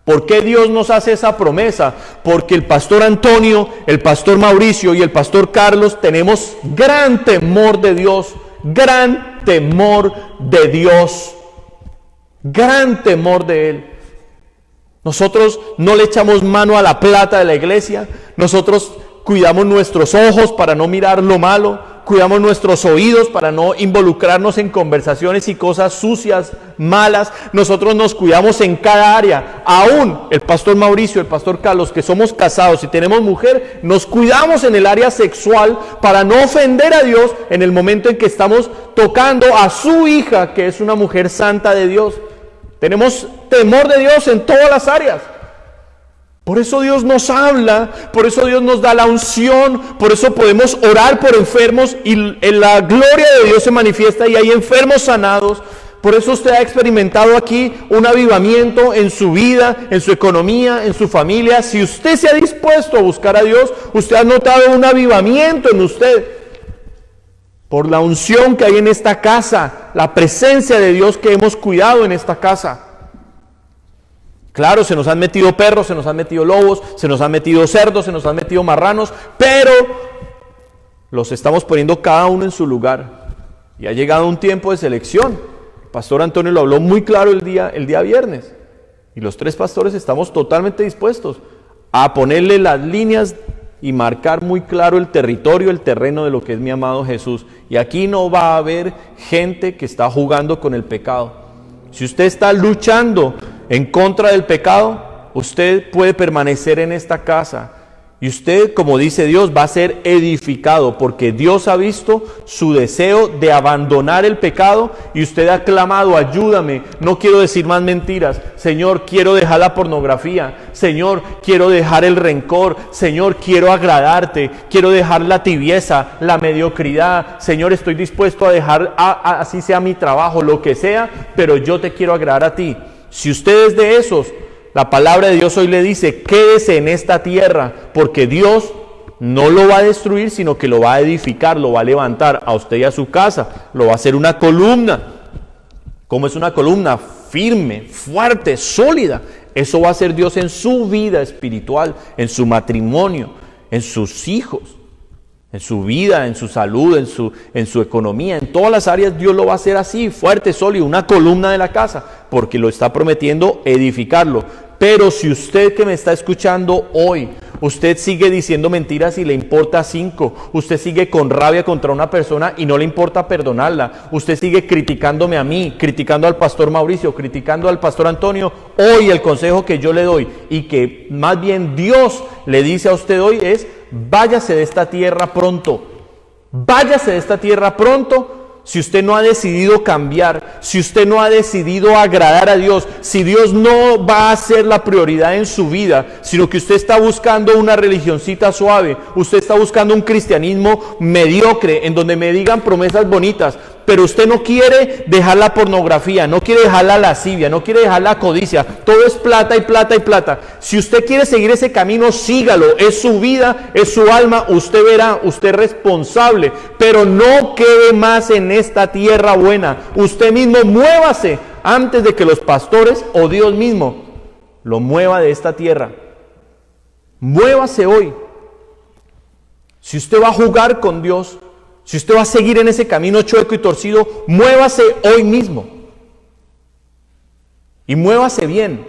¿Por qué Dios nos hace esa promesa? Porque el pastor Antonio, el pastor Mauricio y el pastor Carlos tenemos gran temor de Dios, gran temor de Dios, gran temor de Él. Nosotros no le echamos mano a la plata de la iglesia, nosotros cuidamos nuestros ojos para no mirar lo malo, cuidamos nuestros oídos para no involucrarnos en conversaciones y cosas sucias, malas. Nosotros nos cuidamos en cada área. Aún el pastor Mauricio, el pastor Carlos, que somos casados y tenemos mujer, nos cuidamos en el área sexual para no ofender a Dios en el momento en que estamos tocando a su hija, que es una mujer santa de Dios. Tenemos temor de Dios en todas las áreas. Por eso Dios nos habla, por eso Dios nos da la unción, por eso podemos orar por enfermos y la gloria de Dios se manifiesta y hay enfermos sanados. Por eso usted ha experimentado aquí un avivamiento en su vida, en su economía, en su familia. Si usted se ha dispuesto a buscar a Dios, usted ha notado un avivamiento en usted. Por la unción que hay en esta casa, la presencia de Dios que hemos cuidado en esta casa. Claro, se nos han metido perros, se nos han metido lobos, se nos han metido cerdos, se nos han metido marranos, pero los estamos poniendo cada uno en su lugar. Y ha llegado un tiempo de selección. El pastor Antonio lo habló muy claro el día viernes. Y los tres pastores estamos totalmente dispuestos a ponerle las líneas y marcar muy claro el territorio, el terreno de lo que es mi amado Jesús. Y aquí no va a haber gente que está jugando con el pecado. Si usted está luchando en contra del pecado, usted puede permanecer en esta casa. Y usted, como dice Dios, va a ser edificado, porque Dios ha visto su deseo de abandonar el pecado y usted ha clamado: ayúdame, no quiero decir más mentiras. Señor, quiero dejar la pornografía. Señor, quiero dejar el rencor. Señor, quiero agradarte. Quiero dejar la tibieza, la mediocridad. Señor, estoy dispuesto a dejar, así sea mi trabajo, lo que sea, pero yo te quiero agradar a ti. Si usted es de esos, la palabra de Dios hoy le dice: quédese en esta tierra, porque Dios no lo va a destruir, sino que lo va a edificar, lo va a levantar a usted y a su casa, lo va a hacer una columna. ¿Cómo es una columna? Firme, fuerte, sólida. Eso va a hacer Dios en su vida espiritual, en su matrimonio, en sus hijos, en su vida, en su salud, en su economía, en todas las áreas. Dios lo va a hacer así, fuerte, sólido, una columna de la casa, porque lo está prometiendo edificarlo. Pero si usted que me está escuchando hoy, usted sigue diciendo mentiras y le importa 5, usted sigue con rabia contra una persona y no le importa perdonarla, usted sigue criticándome a mí, criticando al pastor Mauricio, criticando al pastor Antonio, hoy el consejo que yo le doy y que más bien Dios le dice a usted hoy es: váyase de esta tierra pronto, váyase de esta tierra pronto. Si usted no ha decidido cambiar, si usted no ha decidido agradar a Dios, si Dios no va a ser la prioridad en su vida, sino que usted está buscando una religioncita suave, usted está buscando un cristianismo mediocre, en donde me digan promesas bonitas, pero usted no quiere dejar la pornografía, no quiere dejar la lascivia, no quiere dejar la codicia, todo es plata y plata y plata. Si usted quiere seguir ese camino, sígalo, es su vida, es su alma, usted verá, usted es responsable, pero no quede más en esta tierra buena. Usted mismo muévase antes de que los pastores o Dios mismo lo mueva de esta tierra. Muévase hoy. Si usted va a jugar con Dios, si usted va a seguir en ese camino chueco y torcido, muévase hoy mismo. Y muévase bien.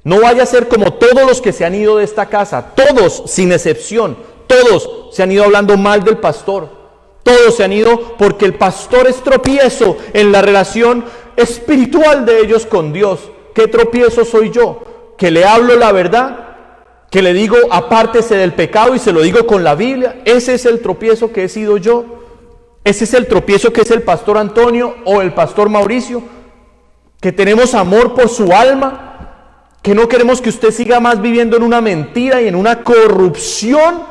No vaya a ser como todos los que se han ido de esta casa, todos sin excepción, todos se han ido hablando mal del pastor. Todos se han ido porque el pastor es tropiezo en la relación espiritual de ellos con Dios. ¿Qué tropiezo soy yo? Que le hablo la verdad, que le digo apártese del pecado y se lo digo con la Biblia. Ese es el tropiezo que he sido yo. Ese es el tropiezo que es el pastor Antonio o el pastor Mauricio. Que tenemos amor por su alma, que no queremos que usted siga más viviendo en una mentira y en una corrupción,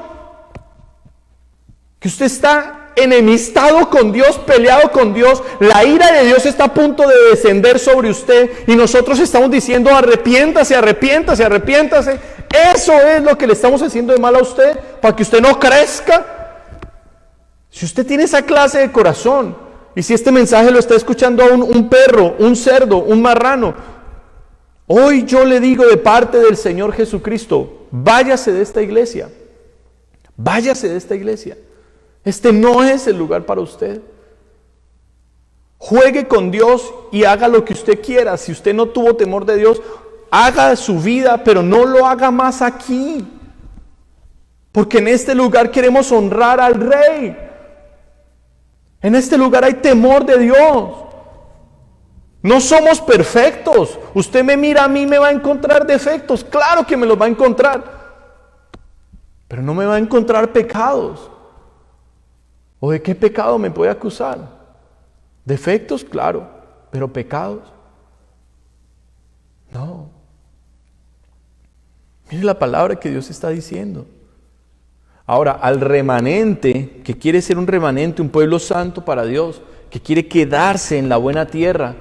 que usted está enemistado con Dios, peleado con Dios, la ira de Dios está a punto de descender sobre usted y nosotros estamos diciendo arrepiéntase, arrepiéntase, arrepiéntase. Eso es lo que le estamos haciendo de mal a usted, para que usted no crezca. Si usted tiene esa clase de corazón, y si este mensaje lo está escuchando a un perro, un cerdo, un marrano, hoy yo le digo de parte del Señor Jesucristo, váyase de esta iglesia, váyase de esta iglesia. Este no es el lugar para usted. Juegue con Dios y haga lo que usted quiera. Si usted no tuvo temor de Dios, haga su vida, pero no lo haga más aquí. Porque en este lugar queremos honrar al Rey. En este lugar hay temor de Dios. No somos perfectos. Usted me mira a mí, me va a encontrar defectos. Claro que me los va a encontrar. Pero no me va a encontrar pecados. ¿O de qué pecado me puede acusar? Defectos, claro. Pero pecados, no. Mire la palabra que Dios está diciendo. Ahora, al remanente, que quiere ser un remanente, un pueblo santo para Dios, que quiere quedarse en la buena tierra,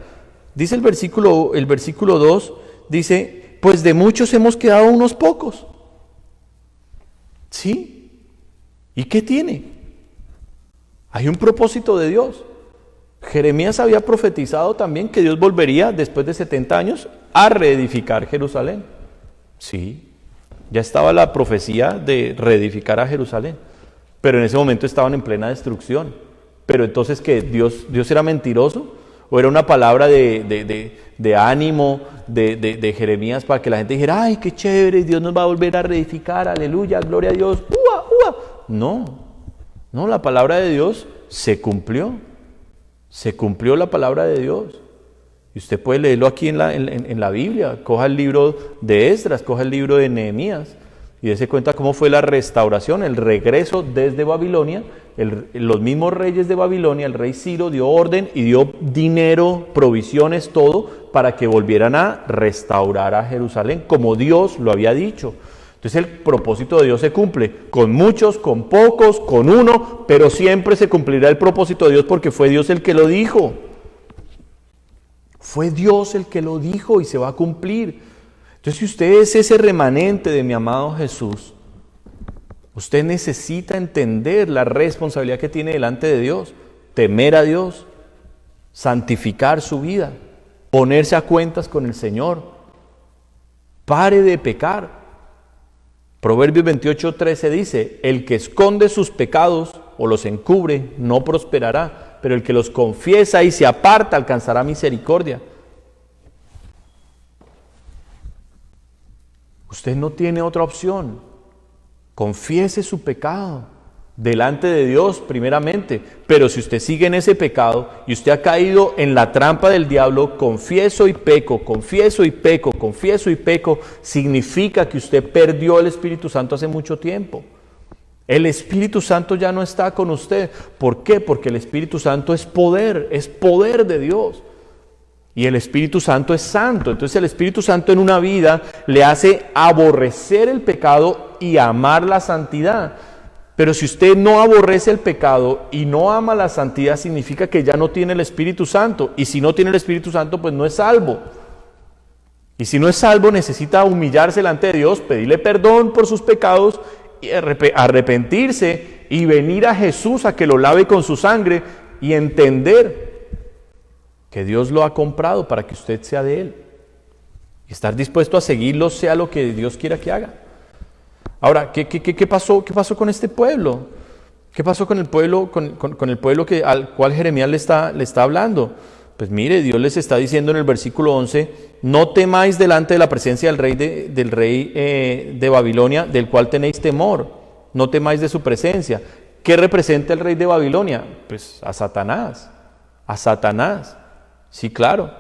dice el versículo 2, dice, pues de muchos hemos quedado unos pocos. ¿Sí? ¿Y qué tiene? Hay un propósito de Dios. Jeremías había profetizado también que Dios volvería después de 70 años a reedificar Jerusalén. Sí. Ya estaba la profecía de reedificar a Jerusalén, pero en ese momento estaban en plena destrucción. Pero entonces, ¿qué? ¿Dios era mentiroso? ¿O era una palabra de ánimo de Jeremías para que la gente dijera, ay, qué chévere, Dios nos va a volver a reedificar, aleluya, gloria a Dios, ¡ua, ua! No, la palabra de Dios se cumplió la palabra de Dios. Y usted puede leerlo aquí en la Biblia. Coja el libro de Esdras, coja el libro de Nehemías y dése cuenta cómo fue la restauración, el regreso desde Babilonia. Los mismos reyes de Babilonia, el rey Ciro dio orden y dio dinero, provisiones, todo para que volvieran a restaurar a Jerusalén como Dios lo había dicho. Entonces el propósito de Dios se cumple con muchos, con pocos, con uno, pero siempre se cumplirá el propósito de Dios porque fue Dios el que lo dijo. Fue Dios el que lo dijo y se va a cumplir. Entonces, si usted es ese remanente de mi amado Jesús, usted necesita entender la responsabilidad que tiene delante de Dios, temer a Dios, santificar su vida, ponerse a cuentas con el Señor. Pare de pecar. Proverbios 28:13 dice, el que esconde sus pecados o los encubre no prosperará, pero el que los confiesa y se aparta alcanzará misericordia. Usted no tiene otra opción. Confiese su pecado delante de Dios primeramente, pero si usted sigue en ese pecado y usted ha caído en la trampa del diablo, confieso y peco, confieso y peco, confieso y peco, significa que usted perdió el Espíritu Santo hace mucho tiempo. El Espíritu Santo ya no está con usted. ¿Por qué? Porque el Espíritu Santo es poder de Dios. Y el Espíritu Santo es santo. Entonces el Espíritu Santo en una vida le hace aborrecer el pecado y amar la santidad. Pero si usted no aborrece el pecado y no ama la santidad, significa que ya no tiene el Espíritu Santo. Y si no tiene el Espíritu Santo, pues no es salvo. Y si no es salvo, necesita humillarse delante de Dios, pedirle perdón por sus pecados, y arrepentirse y venir a Jesús a que lo lave con su sangre y entender que Dios lo ha comprado para que usted sea de Él. Y estar dispuesto a seguirlo, sea lo que Dios quiera que haga. Ahora, ¿qué pasó con este pueblo? ¿Qué pasó con el pueblo, con el pueblo al cual Jeremías le está hablando? Pues mire, Dios les está diciendo en el versículo 11, no temáis delante de la presencia del rey de Babilonia, del cual tenéis temor, no temáis de su presencia. ¿Qué representa el rey de Babilonia? Pues a Satanás, sí, claro.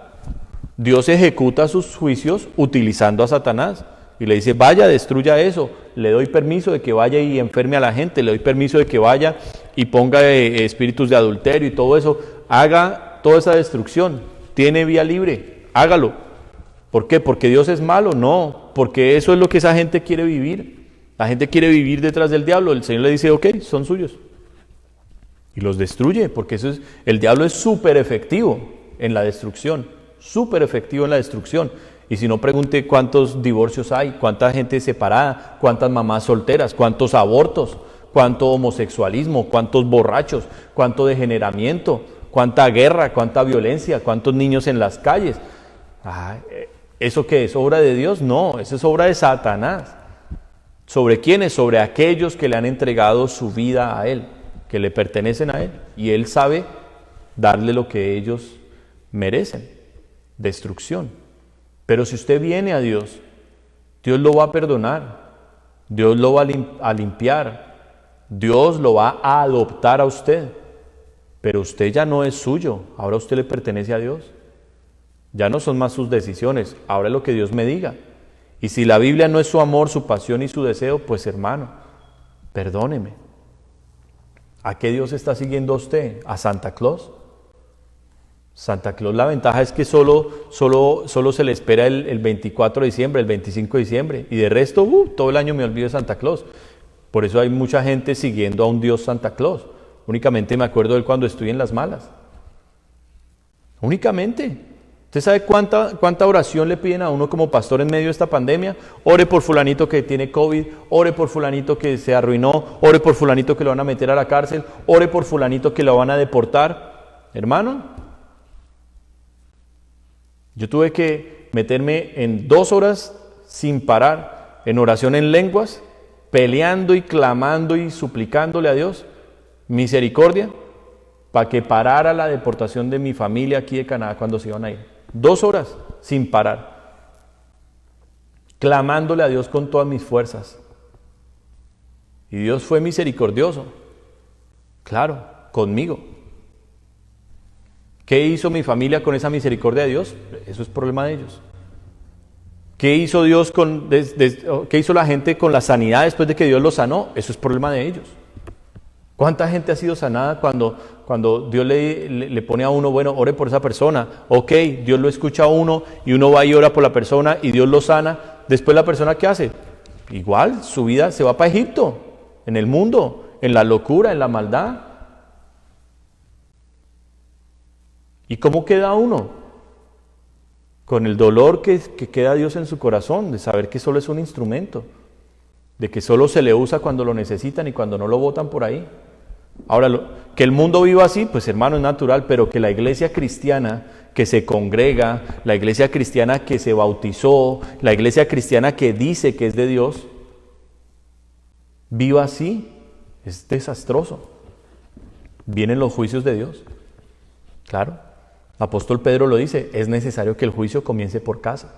Dios ejecuta sus juicios utilizando a Satanás y le dice, vaya, destruya eso, le doy permiso de que vaya y enferme a la gente, le doy permiso de que vaya y ponga espíritus de adulterio y todo eso, haga toda esa destrucción, tiene vía libre, hágalo. ¿Por qué? ¿Porque Dios es malo? No, porque eso es lo que esa gente quiere vivir. La gente quiere vivir detrás del diablo. El Señor le dice, ok, son suyos. Y los destruye, porque el diablo es súper efectivo en la destrucción, súper efectivo en la destrucción. Y si no, pregunte cuántos divorcios hay, cuánta gente separada, cuántas mamás solteras, cuántos abortos, cuánto homosexualismo, cuántos borrachos, cuánto degeneramiento, cuánta guerra, cuánta violencia, cuántos niños en las calles. ¿Eso qué es? ¿Obra de Dios? No, eso es obra de Satanás. ¿Sobre quiénes? Sobre aquellos que le han entregado su vida a Él, que le pertenecen a Él. Y Él sabe darle lo que ellos merecen, destrucción. Pero si usted viene a Dios, Dios lo va a perdonar, Dios lo va a limpiar, Dios lo va a adoptar a usted. Pero usted ya no es suyo, ahora usted le pertenece a Dios. Ya no son más sus decisiones, ahora es lo que Dios me diga. Y si la Biblia no es su amor, su pasión y su deseo, pues hermano, perdóneme. ¿A qué Dios está siguiendo a usted? ¿A Santa Claus? Santa Claus, la ventaja es que solo se le espera el 24 de diciembre, el 25 de diciembre. Y de resto, todo el año me olvido de Santa Claus. Por eso hay mucha gente siguiendo a un Dios Santa Claus. Únicamente me acuerdo de él cuando estoy en las malas. Únicamente. ¿Usted sabe cuánta oración le piden a uno como pastor en medio de esta pandemia? Ore por fulanito que tiene COVID, ore por fulanito que se arruinó, ore por fulanito que lo van a meter a la cárcel, ore por fulanito que lo van a deportar. Hermano, yo tuve que meterme en 2 horas sin parar en oración en lenguas, peleando y clamando y suplicándole a Dios misericordia para que parara la deportación de mi familia aquí de Canadá cuando se iban a ir. 2 horas sin parar, clamándole a Dios con todas mis fuerzas. Y Dios fue misericordioso, claro, conmigo. ¿Qué hizo mi familia con esa misericordia de Dios? Eso es problema de ellos. ¿Qué hizo Dios qué hizo la gente con la sanidad después de que Dios los sanó? Eso es problema de ellos. ¿Cuánta gente ha sido sanada cuando Dios le pone a uno, bueno, ore por esa persona? Ok, Dios lo escucha a uno y uno va y ora por la persona y Dios lo sana. Después la persona, ¿qué hace? Igual, su vida se va para Egipto, en el mundo, en la locura, en la maldad. ¿Y cómo queda uno? Con el dolor que queda Dios en su corazón, de saber que solo es un instrumento, de que solo se le usa cuando lo necesitan y cuando no lo botan por ahí. Ahora, que el mundo viva así, pues hermano, es natural, pero que la iglesia cristiana que se congrega, la iglesia cristiana que se bautizó, la iglesia cristiana que dice que es de Dios, viva así, es desastroso. Vienen los juicios de Dios. Claro, el apóstol Pedro lo dice, es necesario que el juicio comience por casa.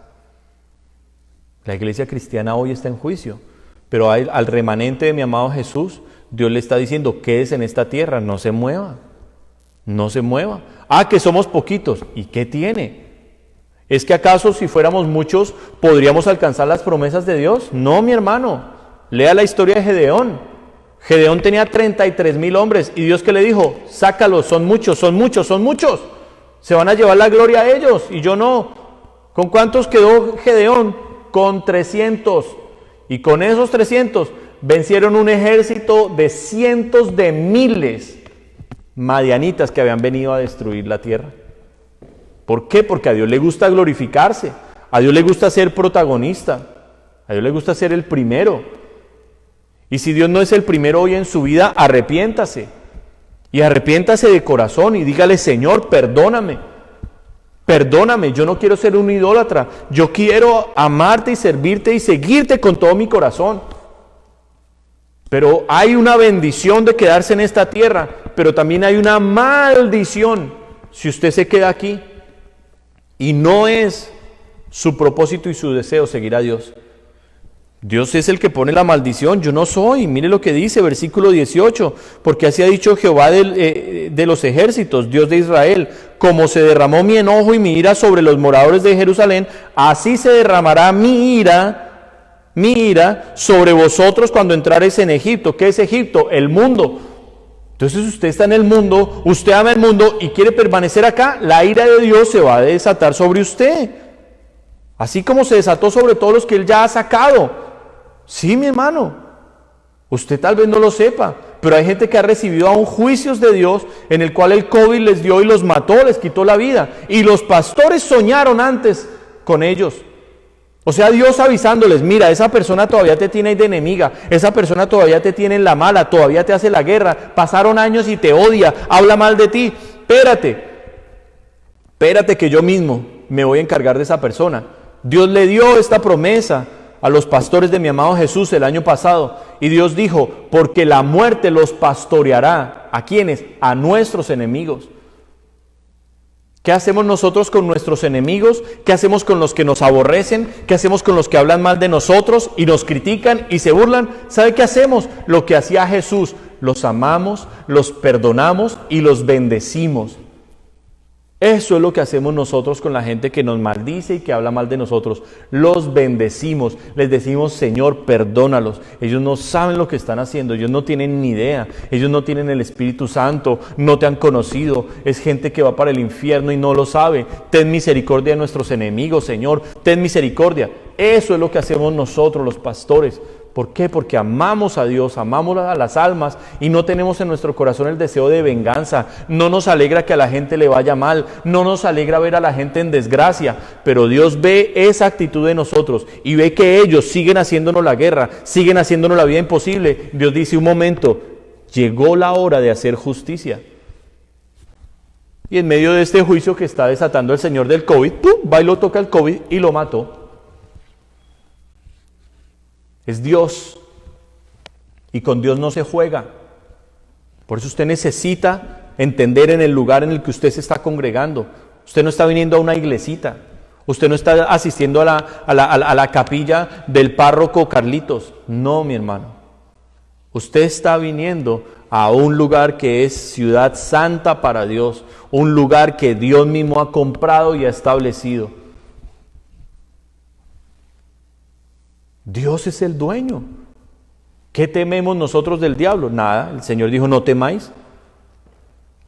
La iglesia cristiana hoy está en juicio, pero al remanente de mi amado Jesús, Dios le está diciendo, quédese en esta tierra, no se mueva, no se mueva. Que somos poquitos, ¿y qué tiene? ¿Es que acaso si fuéramos muchos podríamos alcanzar las promesas de Dios? No, mi hermano, lea la historia de Gedeón. Gedeón tenía 33,000 hombres, y Dios, ¿qué le dijo? Sácalos, son muchos, se van a llevar la gloria a ellos, y yo no. ¿Con cuántos quedó Gedeón? Con 300, y con esos 300 vencieron un ejército de cientos de miles madianitas que habían venido a destruir la tierra. ¿Por qué? Porque a Dios le gusta glorificarse, a Dios le gusta ser protagonista, a Dios le gusta ser el primero. Y si Dios no es el primero hoy en su vida, arrepiéntase. Y arrepiéntase de corazón y dígale, Señor, perdóname, yo no quiero ser un idólatra, yo quiero amarte y servirte y seguirte con todo mi corazón. Pero hay una bendición de quedarse en esta tierra, pero también hay una maldición si usted se queda aquí y no es su propósito y su deseo seguir a Dios. Dios es el que pone la maldición, yo no soy. Mire lo que dice, versículo 18, porque así ha dicho Jehová de los ejércitos, Dios de Israel: como se derramó mi enojo y mi ira sobre los moradores de Jerusalén, así se derramará mi ira sobre vosotros cuando entrareis en Egipto. ¿Qué es Egipto? El mundo. Entonces usted está en el mundo, usted ama el mundo y quiere permanecer acá, la ira de Dios se va a desatar sobre usted, así como se desató sobre todos los que Él ya ha sacado. Sí, mi hermano, usted tal vez no lo sepa, pero hay gente que ha recibido aún juicios de Dios en el cual el COVID les dio y los mató, les quitó la vida, y los pastores soñaron antes con ellos. O sea, Dios avisándoles: mira, esa persona todavía te tiene ahí de enemiga, esa persona todavía te tiene en la mala, todavía te hace la guerra, pasaron años y te odia, habla mal de ti, espérate que yo mismo me voy a encargar de esa persona. Dios le dio esta promesa a los pastores de mi amado Jesús el año pasado, y Dios dijo: porque la muerte los pastoreará. ¿A quiénes? A nuestros enemigos. ¿Qué hacemos nosotros con nuestros enemigos? ¿Qué hacemos con los que nos aborrecen? ¿Qué hacemos con los que hablan mal de nosotros y nos critican y se burlan? ¿Sabe qué hacemos? Lo que hacía Jesús: los amamos, los perdonamos y los bendecimos. Eso es lo que hacemos nosotros con la gente que nos maldice y que habla mal de nosotros. Los bendecimos, les decimos: Señor, perdónalos. Ellos no saben lo que están haciendo, ellos no tienen ni idea, ellos no tienen el Espíritu Santo, no te han conocido. Es gente que va para el infierno y no lo sabe. Ten misericordia de nuestros enemigos, Señor, ten misericordia. Eso es lo que hacemos nosotros, los pastores. ¿Por qué? Porque amamos a Dios, amamos a las almas y no tenemos en nuestro corazón el deseo de venganza. No nos alegra que a la gente le vaya mal, no nos alegra ver a la gente en desgracia, pero Dios ve esa actitud de nosotros y ve que ellos siguen haciéndonos la guerra, siguen haciéndonos la vida imposible. Dios dice: un momento, llegó la hora de hacer justicia. Y en medio de este juicio que está desatando el Señor del COVID, ¡pum!, va y lo toca el COVID y lo mató. Es Dios, y con Dios no se juega. Por eso usted necesita entender en el lugar en el que usted se está congregando. Usted no está viniendo a una iglesita, usted no está asistiendo a la capilla del párroco Carlitos. No, mi hermano, usted está viniendo a un lugar que es ciudad santa para Dios, un lugar que Dios mismo ha comprado y ha establecido. Dios es el dueño. ¿Qué tememos nosotros del diablo? Nada, el Señor dijo: no temáis.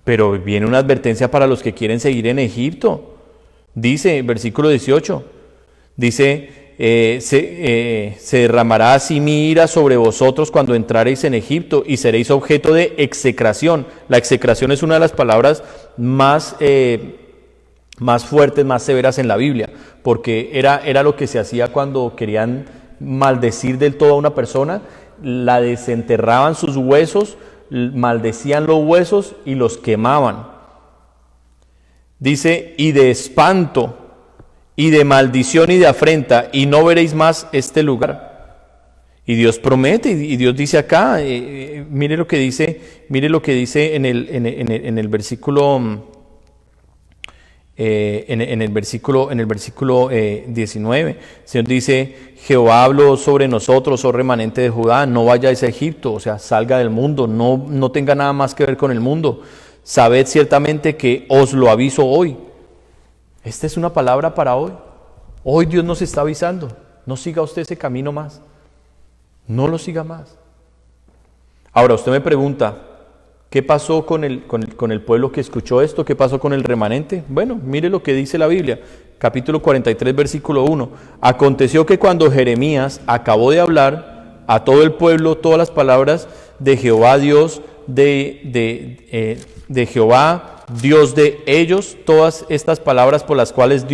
Pero viene una advertencia para los que quieren seguir en Egipto. Dice, versículo 18, dice: se derramará así mi ira sobre vosotros cuando entrareis en Egipto y seréis objeto de execración. La execración es una de las palabras más fuertes, más severas en la Biblia, porque era lo que se hacía cuando querían maldecir del todo a una persona. La desenterraban sus huesos, maldecían los huesos y los quemaban. Dice: y de espanto y de maldición y de afrenta, y no veréis más este lugar. Y Dios promete, y Dios dice acá, mire lo que dice en el versículo en el versículo 19, el Señor dice: Jehová habló sobre nosotros, oh remanente de Judá, no vayáis a Egipto, o sea, salga del mundo, no tenga nada más que ver con el mundo. Sabed ciertamente que os lo aviso hoy. Esta es una palabra para hoy. Hoy Dios nos está avisando: no siga usted ese camino más, no lo siga más. Ahora usted me pregunta: ¿qué pasó con el pueblo que escuchó esto? ¿Qué pasó con el remanente? Bueno, mire lo que dice la Biblia, capítulo 43, versículo 1. Aconteció que cuando Jeremías acabó de hablar a todo el pueblo todas las palabras de Jehová Dios de Jehová Dios de ellos, todas estas palabras por las cuales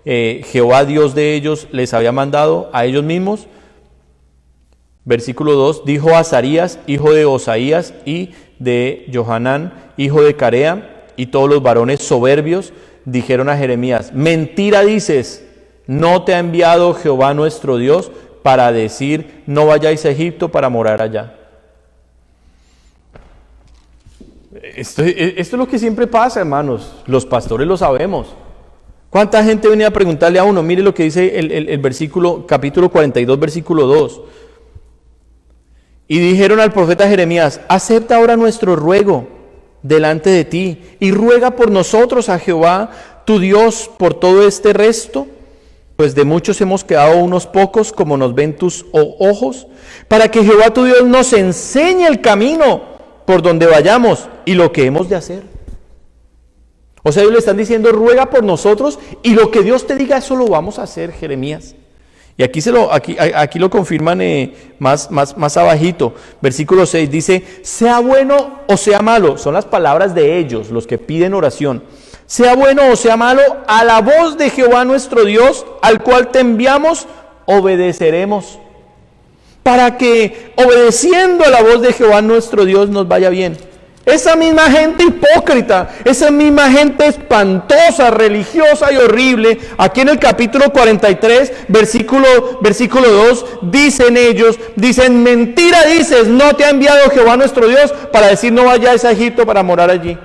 Jehová Dios de ellos les había mandado a ellos mismos. Versículo 2, dijo Azarías, hijo de Osaías, y de Johanán, hijo de Carea, y todos los varones soberbios dijeron a Jeremías: mentira dices, no te ha enviado Jehová nuestro Dios para decir: no vayáis a Egipto para morar allá. Esto es lo que siempre pasa, hermanos. Los pastores lo sabemos. ¿Cuánta gente venía a preguntarle a uno? Mire lo que dice el versículo, capítulo 42, versículo 2. Y dijeron al profeta Jeremías: acepta ahora nuestro ruego delante de ti y ruega por nosotros a Jehová tu Dios por todo este resto, pues de muchos hemos quedado unos pocos, como nos ven tus ojos, para que Jehová tu Dios nos enseñe el camino por donde vayamos y lo que hemos de hacer. O sea, ellos le están diciendo: ruega por nosotros y lo que Dios te diga, eso lo vamos a hacer, Jeremías. Y aquí lo confirman más abajito, versículo 6, dice: sea bueno o sea malo, son las palabras de ellos, los que piden oración. Sea bueno o sea malo, a la voz de Jehová nuestro Dios, al cual te enviamos, obedeceremos, para que obedeciendo a la voz de Jehová nuestro Dios nos vaya bien. Esa misma gente hipócrita, esa misma gente espantosa, religiosa y horrible, aquí en el capítulo 43, versículo 2, dicen: mentira dices, no te ha enviado Jehová nuestro Dios para decir no vayáis a Egipto para morar allí.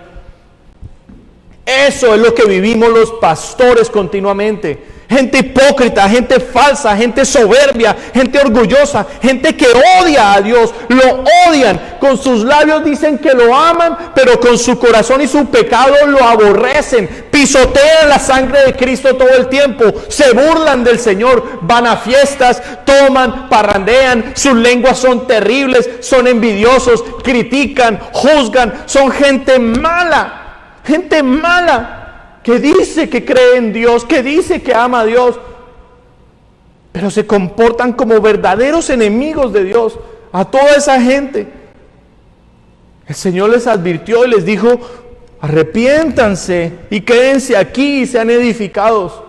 Eso es lo que vivimos los pastores continuamente. Gente hipócrita, gente falsa, gente soberbia, gente orgullosa, gente que odia a Dios, lo odian. Con sus labios dicen que lo aman, pero con su corazón y su pecado lo aborrecen. Pisotean la sangre de Cristo todo el tiempo, se burlan del Señor, van a fiestas, toman, parrandean, sus lenguas son terribles, son envidiosos, critican, juzgan, son gente mala. Gente mala que dice que cree en Dios, que dice que ama a Dios, pero se comportan como verdaderos enemigos de Dios. A toda esa gente el Señor les advirtió y les dijo: arrepiéntanse y quédense aquí y sean edificados.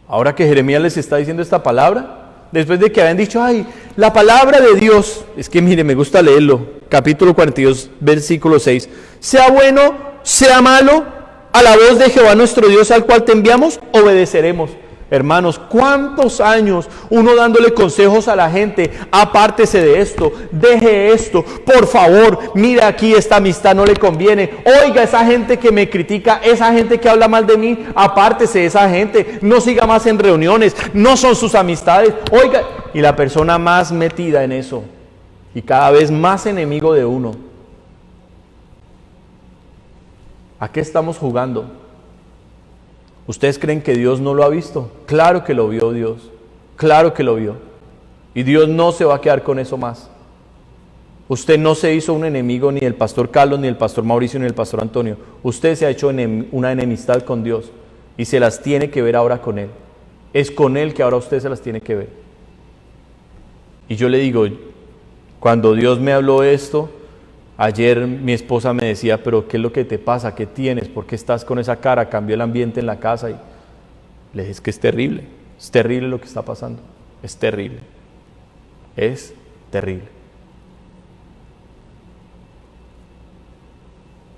Ahora que Jeremías les está diciendo esta palabra, después de que habían dicho: ay, la palabra de Dios, es que mire, me gusta leerlo, capítulo 42, versículo 6, sea bueno, sea malo, a la voz de Jehová nuestro Dios, al cual te enviamos, obedeceremos. Hermanos, ¿cuántos años uno dándole consejos a la gente? Apártese de esto, deje esto, por favor, mira aquí, esta amistad no le conviene. Oiga, esa gente que me critica, esa gente que habla mal de mí, apártese de esa gente, no siga más en reuniones, no son sus amistades. Oiga, y la persona más metida en eso y cada vez más enemigo de uno. ¿A qué estamos jugando? ¿Ustedes creen que Dios no lo ha visto? Claro que lo vio Dios, claro que lo vio. Y Dios no se va a quedar con eso más. Usted no se hizo un enemigo ni el pastor Carlos, ni el pastor Mauricio, ni el pastor Antonio. Usted se ha hecho una enemistad con Dios y se las tiene que ver ahora con Él. Es con Él que ahora usted se las tiene que ver. Y yo le digo, cuando Dios me habló esto, ayer mi esposa me decía: pero ¿qué es lo que te pasa? ¿Qué tienes? ¿Por qué estás con esa cara? Cambió el ambiente en la casa. Y le dije: es que es terrible lo que está pasando, es terrible, es terrible.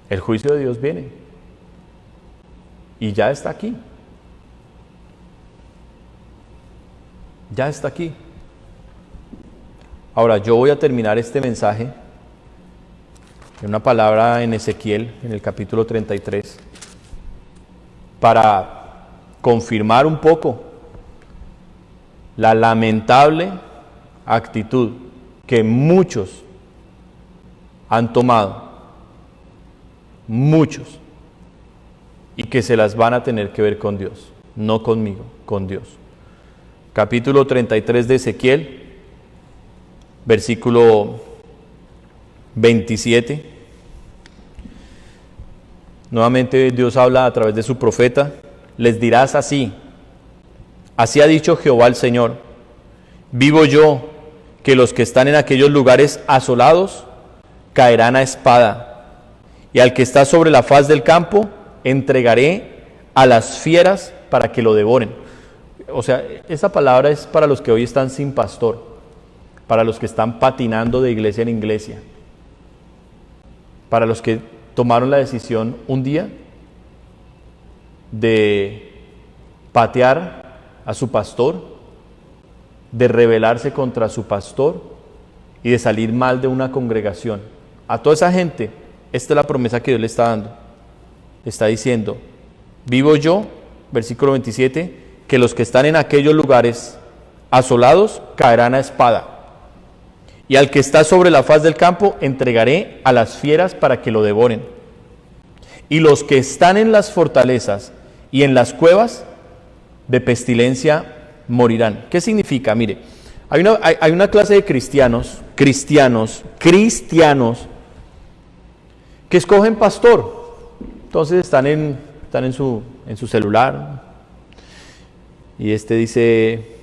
El juicio de Dios viene y ya está aquí, ya está aquí. Ahora yo voy a terminar este mensaje en una palabra en Ezequiel, en el capítulo 33, para confirmar un poco la lamentable actitud que muchos han tomado, muchos, y que se las van a tener que ver con Dios, no conmigo, con Dios. Capítulo 33 de Ezequiel, versículo 27. Nuevamente Dios habla a través de su profeta: les dirás así ha dicho Jehová el Señor, vivo yo, que los que están en aquellos lugares asolados caerán a espada, y al que está sobre la faz del campo entregaré a las fieras para que lo devoren. O sea, esa palabra es para los que hoy están sin pastor, para los que están patinando de iglesia en iglesia, para los que tomaron la decisión un día de patear a su pastor, de rebelarse contra su pastor y de salir mal de una congregación. A toda esa gente esta es la promesa que Dios le está dando. Le está diciendo, vivo yo, versículo 27, que los que están en aquellos lugares asolados caerán a espada. Y al que está sobre la faz del campo entregaré a las fieras para que lo devoren. Y los que están en las fortalezas y en las cuevas de pestilencia morirán. ¿Qué significa? Mire, hay una clase de cristianos, que escogen pastor. Entonces están en su celular y dice,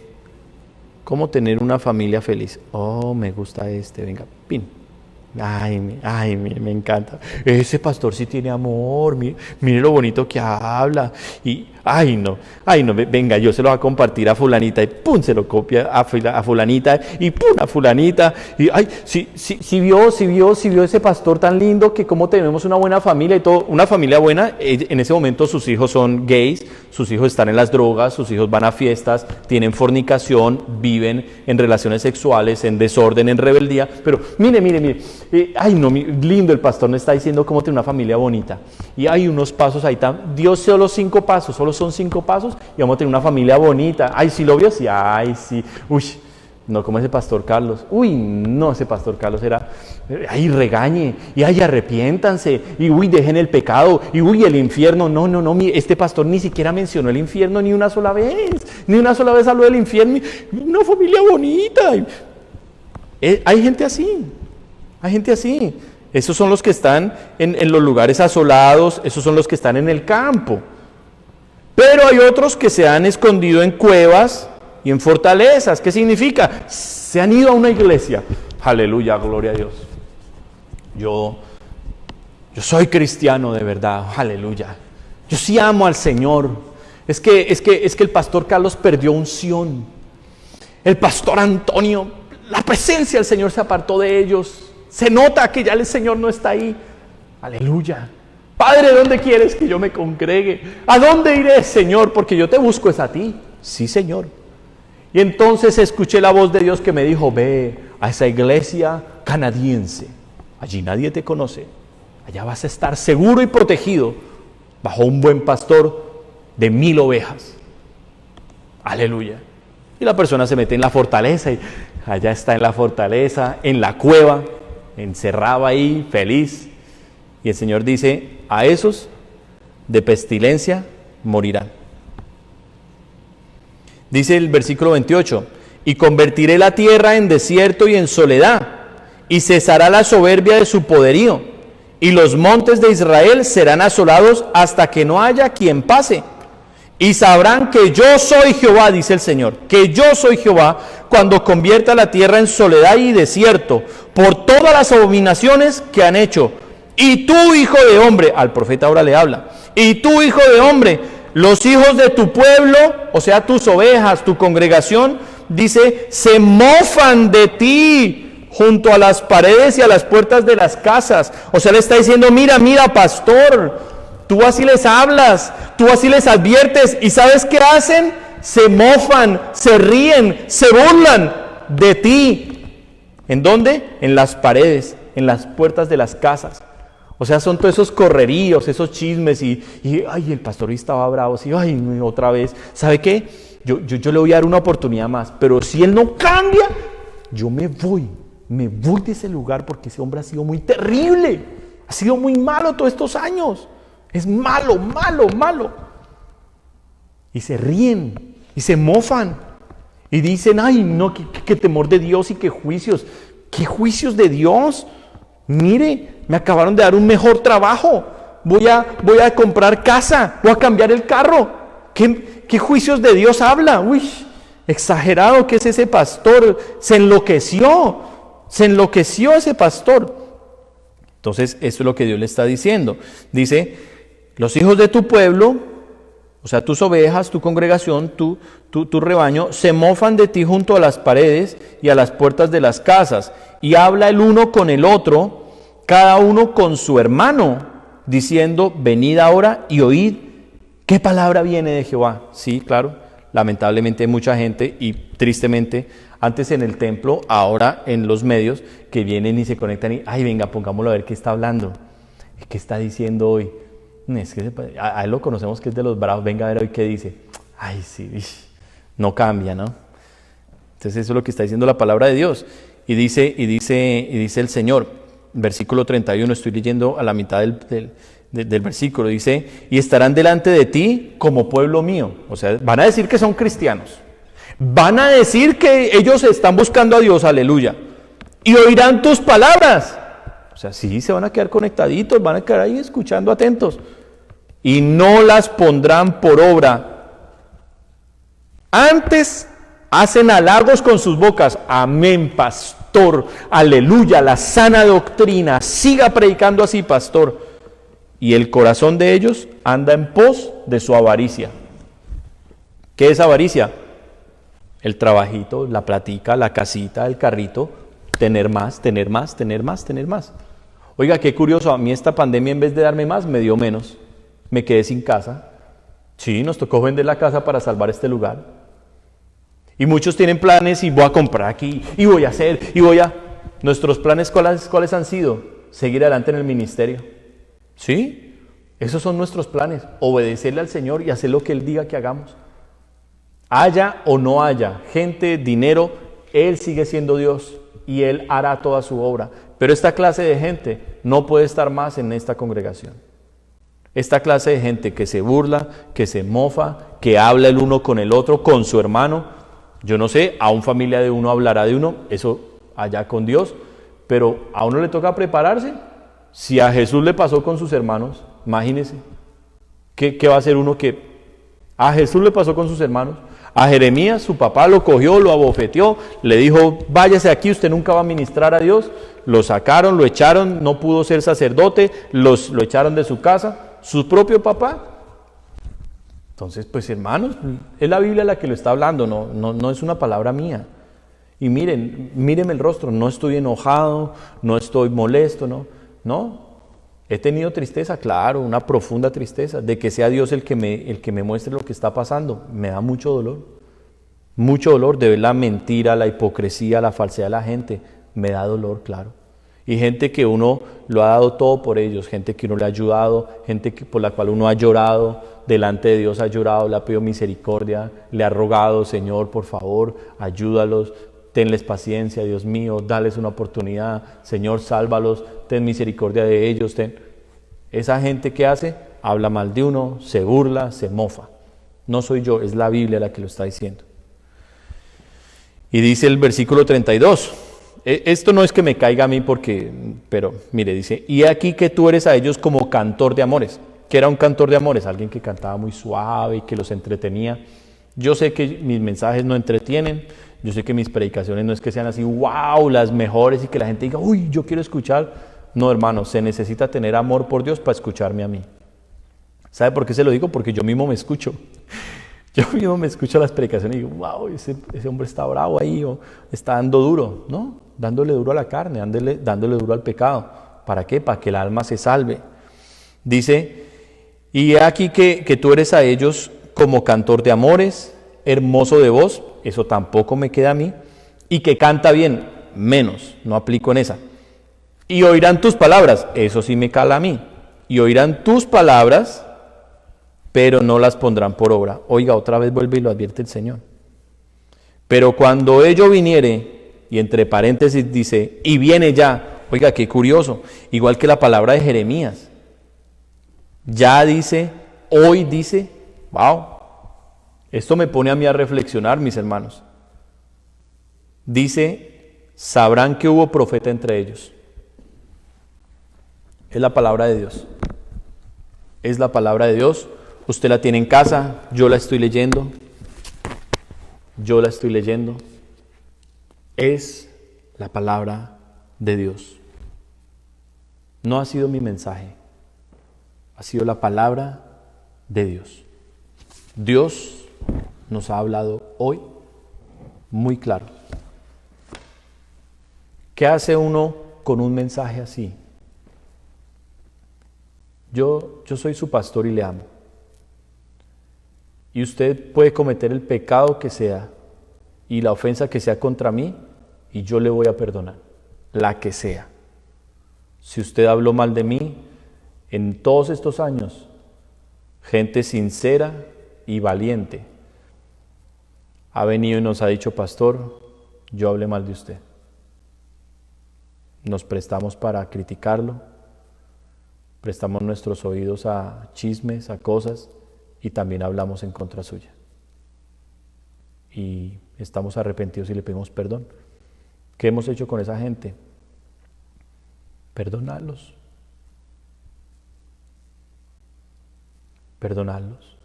¿cómo tener una familia feliz? Oh, me gusta venga, pin. Ay, me encanta. Ese pastor sí tiene amor, mire lo bonito que habla. Y, ay no, venga, yo se lo voy a compartir a fulanita y pum, se lo copia a fulanita y pum, a fulanita. Y, ay, si vio ese pastor tan lindo que cómo tenemos una buena familia y todo, una familia buena. En ese momento sus hijos son gays, sus hijos están en las drogas, sus hijos van a fiestas, tienen fornicación, viven en relaciones sexuales, en desorden, en rebeldía. Pero mire, ay no, lindo, el pastor nos está diciendo cómo tener una familia bonita. Y hay unos pasos ahí, Dios solo 5 pasos, solo son 5 pasos y vamos a tener una familia bonita. Ay, ¿sí lo vio? Sí, ay, sí. Uy, no como ese pastor Carlos. Uy, no, ese pastor Carlos era, ay, regañe, y ay, arrepiéntanse, y uy, dejen el pecado, y uy, el infierno. No, este pastor ni siquiera mencionó el infierno ni una sola vez habló del infierno. Una familia bonita. Hay gente así. Esos son los que están en los lugares asolados, esos son los que están en el campo. Pero hay otros que se han escondido en cuevas y en fortalezas. ¿Qué significa? Se han ido a una iglesia. Aleluya, gloria a Dios. Yo soy cristiano de verdad, aleluya. Yo sí amo al Señor. Es que el pastor Carlos perdió unción. El pastor Antonio, la presencia del Señor se apartó de ellos. Se nota que ya el Señor no está ahí. Aleluya. Padre, ¿dónde quieres que yo me congregue? ¿A dónde iré, Señor? Porque yo te busco es a ti. Sí, Señor. Y entonces escuché la voz de Dios que me dijo, ve a esa iglesia canadiense. Allí nadie te conoce. Allá vas a estar seguro y protegido bajo un buen pastor de 1000 ovejas. Aleluya. Y la persona se mete en la fortaleza y allá está en la fortaleza, en la cueva, encerrado ahí, feliz. Y el Señor dice, a esos de pestilencia morirán. Dice el versículo 28, y convertiré la tierra en desierto y en soledad, y cesará la soberbia de su poderío, y los montes de Israel serán asolados hasta que no haya quien pase. Y sabrán que yo soy Jehová, dice el Señor, que yo soy Jehová, cuando convierta la tierra en soledad y desierto, por todas las abominaciones que han hecho. Y tú, hijo de hombre, al profeta ahora le habla, y tú, hijo de hombre, los hijos de tu pueblo, o sea, tus ovejas, tu congregación, dice, se mofan de ti junto a las paredes y a las puertas de las casas. O sea, le está diciendo, mira, pastor, tú así les hablas, tú así les adviertes, y ¿sabes qué hacen? Se mofan, se ríen, se burlan de ti. ¿En dónde? En las paredes, en las puertas de las casas. O sea, son todos esos correríos, esos chismes y ay, el pastor estaba bravo, sí, ay, otra vez. ¿Sabe qué? Yo le voy a dar una oportunidad más, pero si él no cambia, yo me voy de ese lugar porque ese hombre ha sido muy terrible, ha sido muy malo todos estos años. Es malo. Y se ríen y se mofan y dicen, ay, no, qué temor de Dios y qué juicios. ¿Qué juicios de Dios? Mire, me acabaron de dar un mejor trabajo. Voy a comprar casa, voy a cambiar el carro. ¿Qué juicios de Dios habla? Uy, exagerado que es ese pastor. Se enloqueció ese pastor. Entonces, eso es lo que Dios le está diciendo. Dice, los hijos de tu pueblo, o sea, tus ovejas, tu congregación, tu rebaño, se mofan de ti junto a las paredes y a las puertas de las casas. Y habla el uno con el otro, cada uno con su hermano, diciendo, venid ahora y oíd qué palabra viene de Jehová. Sí, claro, lamentablemente hay mucha gente y tristemente, antes en el templo, ahora en los medios, que vienen y se conectan y, ay, venga, pongámoslo a ver qué está hablando. ¿Qué está diciendo hoy? Es que a él lo conocemos que es de los bravos. Venga a ver hoy qué dice. Ay, sí, no cambia, ¿no? Entonces eso es lo que está diciendo la palabra de Dios. Y dice el Señor, versículo 31, estoy leyendo a la mitad del versículo, dice, y estarán delante de ti como pueblo mío. O sea, van a decir que son cristianos. Van a decir que ellos están buscando a Dios, aleluya. Y oirán tus palabras. O sea, sí, se van a quedar conectaditos, van a quedar ahí escuchando atentos. Y no las pondrán por obra. Antes hacen halagos con sus bocas. Amén, pastor. Aleluya, la sana doctrina. Siga predicando así, pastor. Y el corazón de ellos anda en pos de su avaricia. ¿Qué es avaricia? El trabajito, la platica, la casita, el carrito. Tener más, tener más, tener más, tener más. Oiga, qué curioso, a mí esta pandemia en vez de darme más, me dio menos. Me quedé sin casa. Sí, nos tocó vender la casa para salvar este lugar. Y muchos tienen planes y voy a comprar aquí, y voy a hacer, y voy a... Nuestros planes, ¿cuáles han sido? Seguir adelante en el ministerio. ¿Sí? Esos son nuestros planes. Obedecerle al Señor y hacer lo que Él diga que hagamos. Haya o no haya gente, dinero, Él sigue siendo Dios y Él hará toda su obra. Pero esta clase de gente no puede estar más en esta congregación. Esta clase de gente que se burla, que se mofa, que habla el uno con el otro, con su hermano. Yo no sé, a una familia de uno hablará de uno, eso allá con Dios, pero a uno le toca prepararse. Si a Jesús le pasó con sus hermanos, imagínense, ¿qué va a hacer uno que a Jesús le pasó con sus hermanos? A Jeremías, su papá lo cogió, lo abofeteó, le dijo, váyase aquí, usted nunca va a ministrar a Dios. Lo sacaron, lo echaron, no pudo ser sacerdote, lo echaron de su casa, su propio papá. Entonces, pues hermanos, es la Biblia la que lo está hablando, no es una palabra mía. Y mírenme el rostro, no estoy enojado, no estoy molesto, no. He tenido tristeza, claro, una profunda tristeza, de que sea Dios el que me muestre lo que está pasando. Me da mucho dolor de ver la mentira, la hipocresía, la falsedad de la gente. Me da dolor, claro. Y gente que uno lo ha dado todo por ellos, gente que uno le ha ayudado, gente por la cual uno ha llorado, delante de Dios ha llorado, le ha pedido misericordia, le ha rogado, Señor, por favor, ayúdalos, tenles paciencia, Dios mío, dales una oportunidad, Señor, sálvalos, ten misericordia de ellos. Esa gente que hace, habla mal de uno, se burla, se mofa. No soy yo, es la Biblia la que lo está diciendo. Y dice el versículo 32, esto no es que me caiga a mí pero mire, dice, y aquí que tú eres a ellos como cantor de amores. ¿Qué era un cantor de amores? Alguien que cantaba muy suave y que los entretenía. Yo sé que mis mensajes no entretienen, yo sé que mis predicaciones no es que sean así, wow, las mejores y que la gente diga, uy, yo quiero escuchar. No, hermano, se necesita tener amor por Dios para escucharme a mí. ¿Sabe por qué se lo digo? Porque yo mismo me escucho. Yo mismo me escucho las predicaciones y digo, wow, ese hombre está bravo ahí, o está dando duro, ¿no? Dándole duro a la carne, dándole duro al pecado. ¿Para qué? Para que el alma se salve. Dice, y aquí que tú eres a ellos como cantor de amores, hermoso de voz, eso tampoco me queda a mí, y que canta bien, menos, no aplico en esa. Y oirán tus palabras, eso sí me cala a mí, y oirán tus palabras, pero no las pondrán por obra. Oiga, otra vez vuelve y lo advierte el Señor. Pero cuando ello viniere, y entre paréntesis dice, y viene ya, oiga, qué curioso, igual que la palabra de Jeremías, ya dice, hoy dice, wow, esto me pone a mí a reflexionar, mis hermanos. Dice, sabrán que hubo profeta entre ellos. Es la palabra de Dios. Es la palabra de Dios. Usted la tiene en casa, yo la estoy leyendo. Yo la estoy leyendo. Es la palabra de Dios. No ha sido mi mensaje. Ha sido la palabra de Dios. Dios nos ha hablado hoy muy claro. ¿Qué hace uno con un mensaje así? Yo soy su pastor y le amo. Y usted puede cometer el pecado que sea y la ofensa que sea contra mí y yo le voy a perdonar, la que sea. Si usted habló mal de mí, En todos estos años, gente sincera y valiente ha venido y nos ha dicho: pastor, yo hablé mal de usted. Nos prestamos para criticarlo, prestamos nuestros oídos a chismes, a cosas, y también hablamos en contra suya. Y estamos arrepentidos y le pedimos perdón. ¿Qué hemos hecho con esa gente? Perdonarlos. Perdonarlos.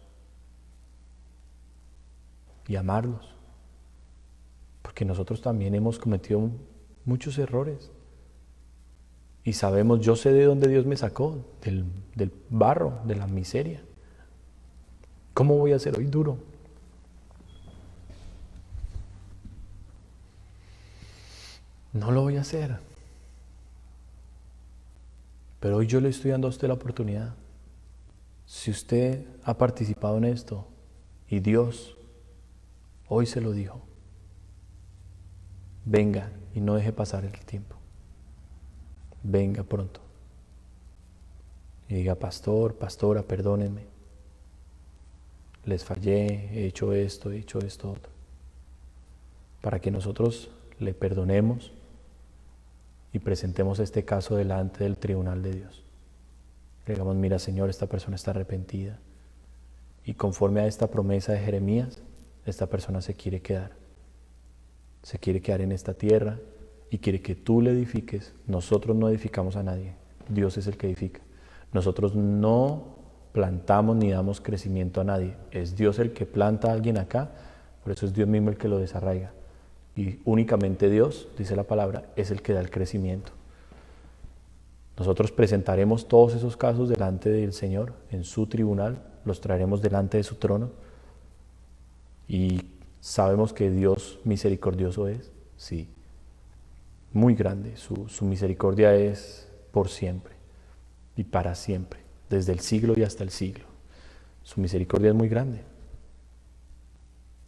Y amarlos. Porque nosotros también hemos cometido muchos errores. Y sabemos, yo sé de dónde Dios me sacó, del barro, de la miseria. ¿Cómo voy a ser hoy duro? No lo voy a hacer. Pero hoy yo le estoy dando a usted la oportunidad. Si usted ha participado en esto y Dios hoy se lo dijo, venga y no deje pasar el tiempo. Venga pronto. Y diga: pastor, pastora, perdónenme. Les fallé, he hecho esto otro. Para que nosotros le perdonemos y presentemos este caso delante del tribunal de Dios. Le digamos: mira, Señor, esta persona está arrepentida. Y conforme a esta promesa de Jeremías, esta persona se quiere quedar. Se quiere quedar en esta tierra y quiere que tú le edifiques. Nosotros no edificamos a nadie. Dios es el que edifica. Nosotros no plantamos ni damos crecimiento a nadie. Es Dios el que planta a alguien acá. Por eso es Dios mismo el que lo desarraiga. Y únicamente Dios, dice la palabra, es el que da el crecimiento. Nosotros presentaremos todos esos casos delante del Señor en su tribunal, los traeremos delante de su trono y sabemos que Dios misericordioso es, sí, muy grande. Su misericordia es por siempre y para siempre, desde el siglo y hasta el siglo. Su misericordia es muy grande.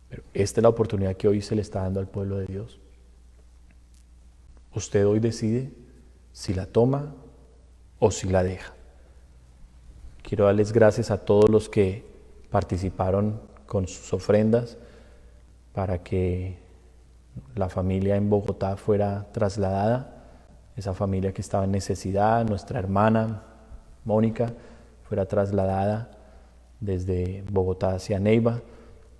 Pero esta es la oportunidad que hoy se le está dando al pueblo de Dios. Usted hoy decide si la toma o si la deja. Quiero darles gracias a todos los que participaron con sus ofrendas para que la familia en Bogotá fuera trasladada, esa familia que estaba en necesidad, nuestra hermana Mónica, fuera trasladada desde Bogotá hacia Neiva.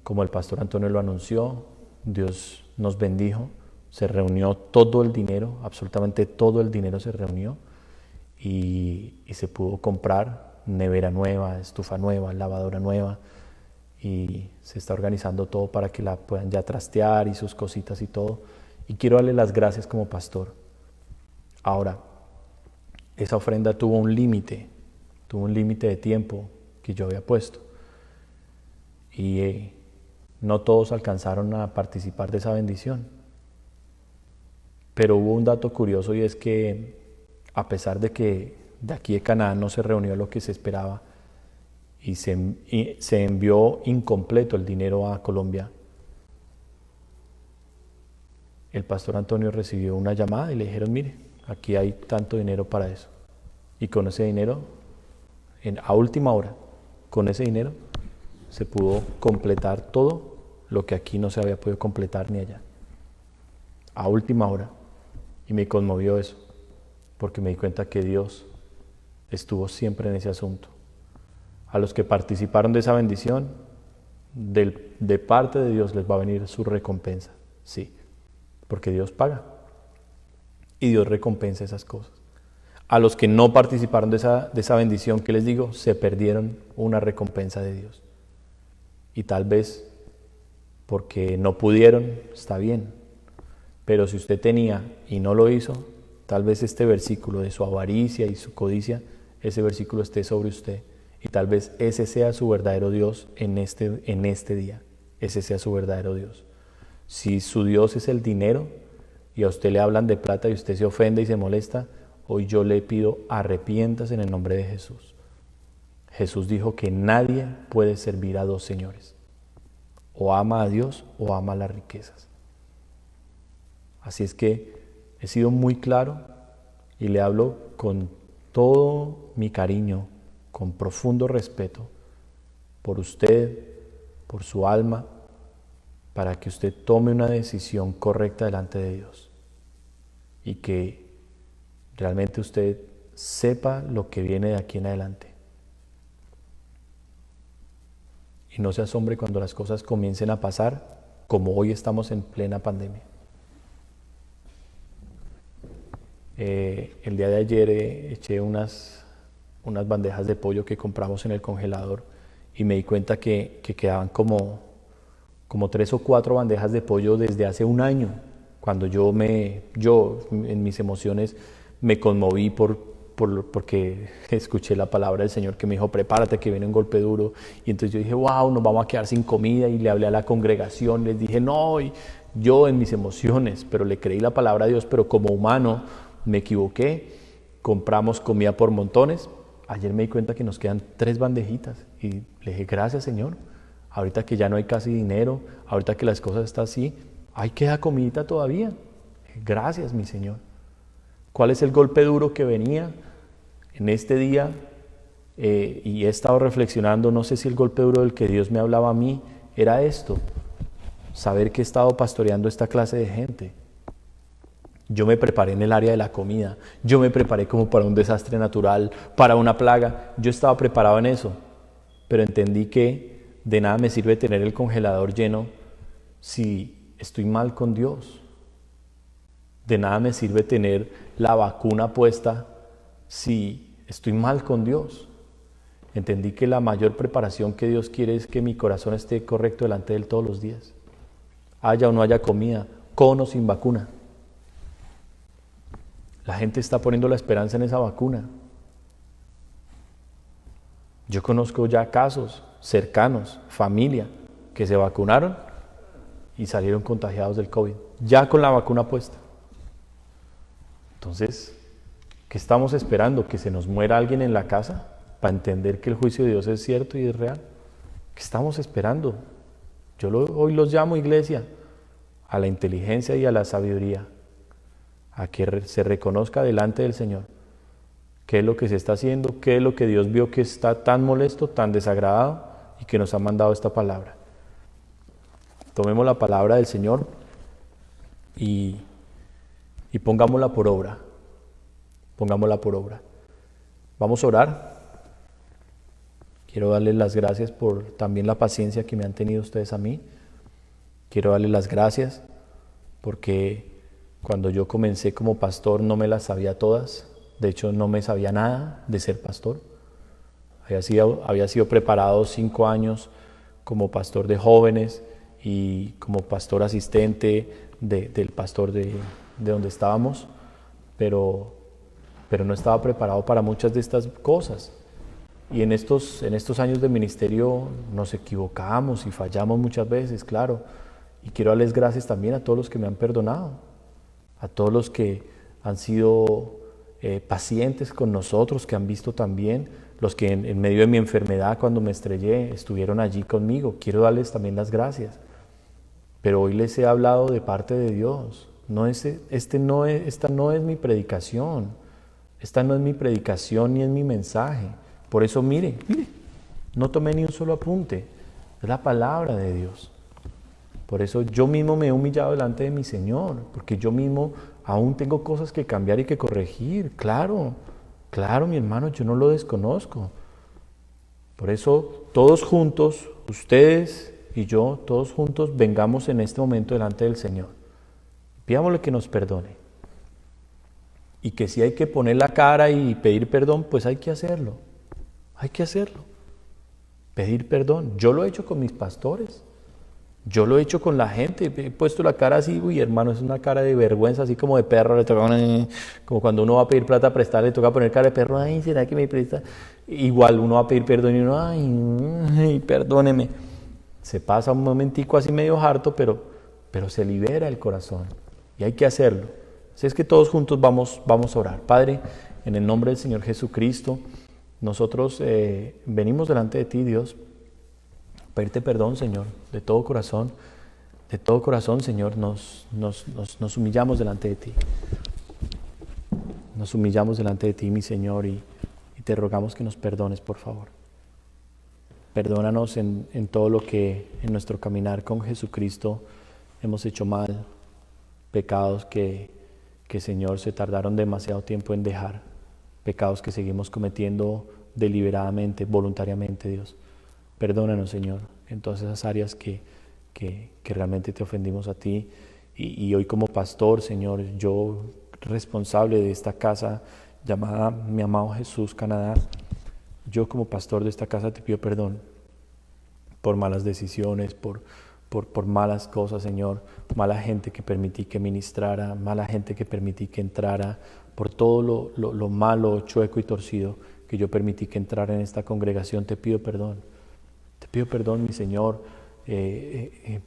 Como el pastor Antonio lo anunció, Dios nos bendijo, se reunió todo el dinero, absolutamente todo el dinero se reunió y se pudo comprar nevera nueva, estufa nueva, lavadora nueva, y se está organizando todo para que la puedan ya trastear y sus cositas y todo. Y quiero darle las gracias como pastor. Ahora, esa ofrenda tuvo un límite de tiempo que yo había puesto. Y no todos alcanzaron a participar de esa bendición. Pero hubo un dato curioso, y es que a pesar de que de aquí de Canaán no se reunió lo que se esperaba y se envió incompleto el dinero a Colombia, el pastor Antonio recibió una llamada y le dijeron: mire, aquí hay tanto dinero para eso. Y con ese dinero, a última hora, con ese dinero se pudo completar todo lo que aquí no se había podido completar ni allá. A última hora. Y me conmovió eso, porque me di cuenta que Dios estuvo siempre en ese asunto. A los que participaron de esa bendición, de parte de Dios les va a venir su recompensa. Sí, porque Dios paga y Dios recompensa esas cosas. A los que no participaron de esa bendición, ¿qué les digo? Se perdieron una recompensa de Dios. Y tal vez porque no pudieron, está bien. Pero si usted tenía y no lo hizo, tal vez este versículo de su avaricia y su codicia, ese versículo esté sobre usted. Y tal vez ese sea su verdadero Dios en este día. Ese sea su verdadero Dios. Si su Dios es el dinero y a usted le hablan de plata y usted se ofende y se molesta, hoy yo le pido: arrepiéntase en el nombre de Jesús. Jesús dijo que nadie puede servir a dos señores. O ama a Dios o ama las riquezas. Así es que he sido muy claro y le hablo con todo mi cariño, con profundo respeto por usted, por su alma, para que usted tome una decisión correcta delante de Dios y que realmente usted sepa lo que viene de aquí en adelante. Y no se asombre cuando las cosas comiencen a pasar, como hoy estamos en plena pandemia. El día de ayer eché unas bandejas de pollo que compramos en el congelador y me di cuenta que quedaban como 3 o 4 bandejas de pollo desde hace un año, cuando yo en mis emociones me conmoví porque escuché la palabra del Señor que me dijo, prepárate que viene un golpe duro. Y entonces yo dije, wow, nos vamos a quedar sin comida, y le hablé a la congregación, les dije, no, y yo en mis emociones, pero le creí la palabra a Dios, pero como humano me equivoqué, compramos comida por montones. Ayer me di cuenta que nos quedan 3 bandejitas y le dije, gracias Señor, ahorita que ya no hay casi dinero, ahorita que las cosas están así, ahí queda comidita todavía. Gracias mi Señor. ¿Cuál es el golpe duro que venía en este día? Y he estado reflexionando, no sé si el golpe duro del que Dios me hablaba a mí era esto, saber que he estado pastoreando esta clase de gente. Yo me preparé en el área de la comida, yo me preparé como para un desastre natural, para una plaga, yo estaba preparado en eso, pero entendí que de nada me sirve tener el congelador lleno si estoy mal con Dios. De nada me sirve tener la vacuna puesta si estoy mal con Dios. Entendí que la mayor preparación que Dios quiere es que mi corazón esté correcto delante de Él todos los días. Haya o no haya comida, con o sin vacuna. La gente está poniendo la esperanza en esa vacuna. Yo conozco ya casos cercanos, familia, que se vacunaron y salieron contagiados del COVID, ya con la vacuna puesta. Entonces, ¿qué estamos esperando? ¿Que se nos muera alguien en la casa para entender que el juicio de Dios es cierto y es real? ¿Qué estamos esperando? Hoy los llamo, iglesia, a la inteligencia y a la sabiduría, a que se reconozca delante del Señor qué es lo que se está haciendo, qué es lo que Dios vio que está tan molesto, tan desagradado y que nos ha mandado esta palabra. Tomemos la palabra del Señor y pongámosla por obra. Pongámosla por obra. Vamos a orar. Quiero darles las gracias por también la paciencia que me han tenido ustedes a mí. Quiero darles las gracias porque cuando yo comencé como pastor no me las sabía todas. De hecho, no me sabía nada de ser pastor. Había sido preparado 5 años como pastor de jóvenes y como pastor asistente del pastor de donde estábamos, pero no estaba preparado para muchas de estas cosas. Y en estos años de ministerio nos equivocamos y fallamos muchas veces, claro. Y quiero darles gracias también a todos los que me han perdonado, a todos los que han sido pacientes con nosotros, que han visto también, los que en medio de mi enfermedad, cuando me estrellé, estuvieron allí conmigo. Quiero darles también las gracias. Pero hoy les he hablado de parte de Dios. Esta no es mi predicación. Esta no es mi predicación ni es mi mensaje. Por eso mire, no tomé ni un solo apunte. Es la palabra de Dios. Por eso yo mismo me he humillado delante de mi Señor, porque yo mismo aún tengo cosas que cambiar y que corregir. Claro, mi hermano, yo no lo desconozco. Por eso todos juntos, ustedes y yo, todos juntos, vengamos en este momento delante del Señor. Pidámosle que nos perdone. Y que si hay que poner la cara y pedir perdón, pues hay que hacerlo. Hay que hacerlo. Pedir perdón. Yo lo he hecho con mis pastores. Yo lo he hecho con la gente. He puesto la cara así, uy, hermano, es una cara de vergüenza, así como de perro. Le toca como cuando uno va a pedir plata prestada, le toca poner cara de perro. Ay, ¿será que me presta? Igual uno va a pedir perdón y uno, ay, perdóneme. Se pasa un momentico así medio harto, pero se libera el corazón. Y hay que hacerlo. Así es que todos juntos vamos a orar. Padre, en el nombre del Señor Jesucristo, nosotros venimos delante de ti, Dios, a pedirte perdón, Señor, de todo corazón, Señor, nos humillamos delante de ti. Nos humillamos delante de ti, mi Señor, y te rogamos que nos perdones, por favor. Perdónanos en todo lo que en nuestro caminar con Jesucristo hemos hecho mal, pecados que Señor, se tardaron demasiado tiempo en dejar, pecados que seguimos cometiendo deliberadamente, voluntariamente, Dios. Perdónanos, Señor, en todas esas áreas que realmente te ofendimos a ti. Y hoy como pastor, Señor, yo responsable de esta casa llamada Mi Amado Jesús Canadá, yo como pastor de esta casa te pido perdón por malas decisiones, por malas cosas, Señor, mala gente que permití que ministrara, mala gente que permití que entrara, por todo lo malo, chueco y torcido que yo permití que entrara en esta congregación. Te pido perdón, mi Señor,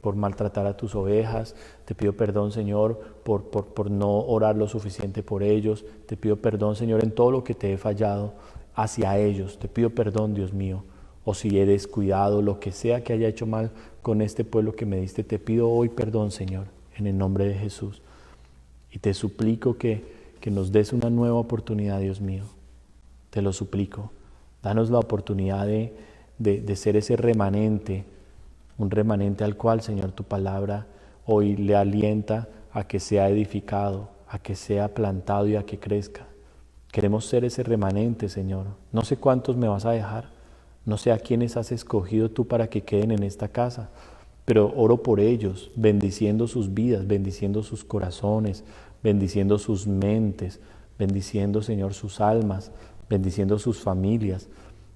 por maltratar a tus ovejas. Te pido perdón, Señor, por no orar lo suficiente por ellos. Te pido perdón, Señor, en todo lo que te he fallado hacia ellos. Te pido perdón, Dios mío, o si he descuidado, lo que sea que haya hecho mal con este pueblo que me diste. Te pido hoy perdón, Señor, en el nombre de Jesús. Y te suplico que nos des una nueva oportunidad, Dios mío. Te lo suplico. Danos la oportunidad de ser ese remanente, un remanente al cual, Señor, tu palabra hoy le alienta a que sea edificado, a que sea plantado y a que crezca. Queremos ser ese remanente, Señor. No sé cuántos me vas a dejar, no sé a quiénes has escogido tú para que queden en esta casa, pero oro por ellos, bendiciendo sus vidas, bendiciendo sus corazones, bendiciendo sus mentes, bendiciendo, Señor, sus almas, bendiciendo sus familias,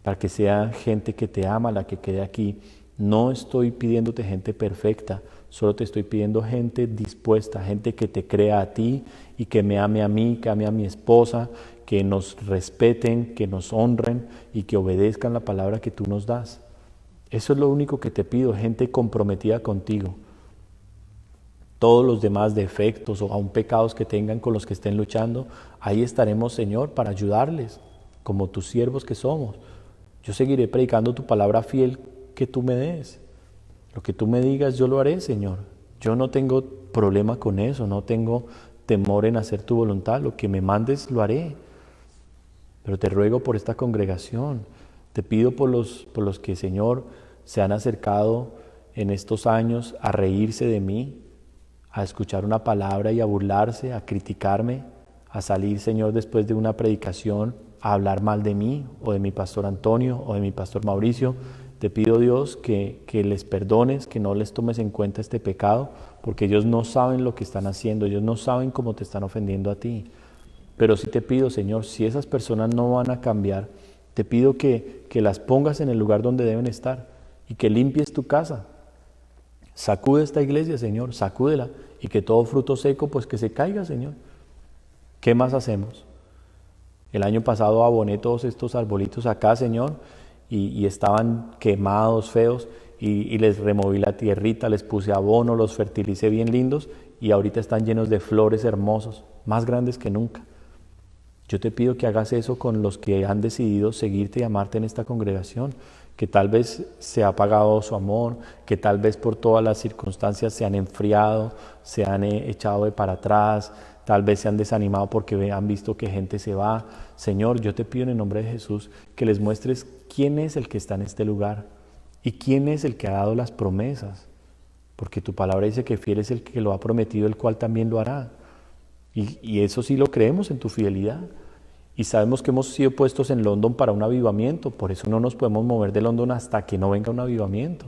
para que sea gente que te ama la que quede aquí. No estoy pidiéndote gente perfecta, solo te estoy pidiendo gente dispuesta, gente que te crea a ti y que me ame a mí, que ame a mi esposa, que nos respeten, que nos honren y que obedezcan la palabra que tú nos das. Eso es lo único que te pido, gente comprometida contigo. Todos los demás defectos o aún pecados que tengan con los que estén luchando, ahí estaremos, Señor, para ayudarles, como tus siervos que somos. Yo seguiré predicando tu palabra fiel que tú me des. Lo que tú me digas, yo lo haré, Señor. Yo no tengo problema con eso, no tengo temor en hacer tu voluntad. Lo que me mandes, lo haré. Pero te ruego por esta congregación. Te pido por los que, Señor, se han acercado en estos años a reírse de mí, a escuchar una palabra y a burlarse, a criticarme, a salir, Señor, después de una predicación, a hablar mal de mí o de mi pastor Antonio o de mi pastor Mauricio. Te pido, Dios, que les perdones, que no les tomes en cuenta este pecado, porque ellos no saben lo que están haciendo, ellos no saben cómo te están ofendiendo a ti. Pero sí te pido, Señor, si esas personas no van a cambiar, te pido que las pongas en el lugar donde deben estar y que limpies tu casa. Sacude esta iglesia, Señor, sacúdela, y que todo fruto seco, pues que se caiga, Señor. ¿Qué más hacemos? El año pasado aboné todos estos arbolitos acá, Señor, y estaban quemados, feos, y les removí la tierrita, les puse abono, los fertilicé bien lindos, y ahorita están llenos de flores hermosos, más grandes que nunca. Yo te pido que hagas eso con los que han decidido seguirte y amarte en esta congregación, que tal vez se ha apagado su amor, que tal vez por todas las circunstancias se han enfriado, se han echado de para atrás, tal vez se han desanimado porque han visto que gente se va. Señor, yo te pido en el nombre de Jesús que les muestres quién es el que está en este lugar y quién es el que ha dado las promesas, porque tu palabra dice que fiel es el que lo ha prometido, el cual también lo hará. Y eso sí lo creemos en tu fidelidad. Y sabemos que hemos sido puestos en London para un avivamiento, por eso no nos podemos mover de London hasta que no venga un avivamiento.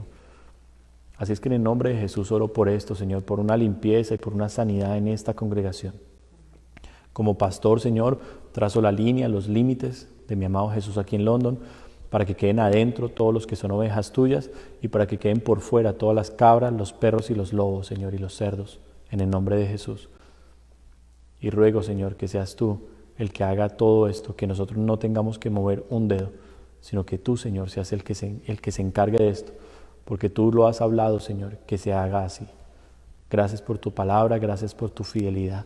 Así es que en el nombre de Jesús oro por esto, Señor, por una limpieza y por una sanidad en esta congregación. Como pastor, Señor, trazo la línea, los límites de mi amado Jesús aquí en London, para que queden adentro todos los que son ovejas tuyas y para que queden por fuera todas las cabras, los perros y los lobos, Señor, y los cerdos, en el nombre de Jesús. Y ruego, Señor, que seas tú el que haga todo esto, que nosotros no tengamos que mover un dedo, sino que tú, Señor, seas el que se encargue de esto, porque tú lo has hablado, Señor, que se haga así. Gracias por tu palabra, gracias por tu fidelidad.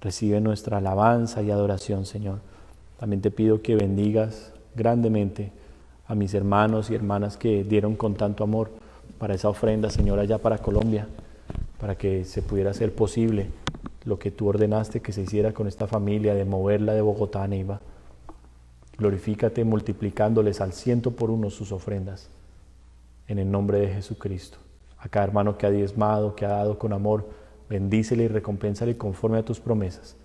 Recibe nuestra alabanza y adoración, Señor. También te pido que bendigas grandemente a mis hermanos y hermanas que dieron con tanto amor para esa ofrenda, Señor, allá para Colombia, para que se pudiera hacer posible lo que tú ordenaste que se hiciera con esta familia, de moverla de Bogotá a Neiva. Glorifícate multiplicándoles al 100 por 1 sus ofrendas. En el nombre de Jesucristo. A cada hermano que ha diezmado, que ha dado con amor, bendícele y recompénsale conforme a tus promesas.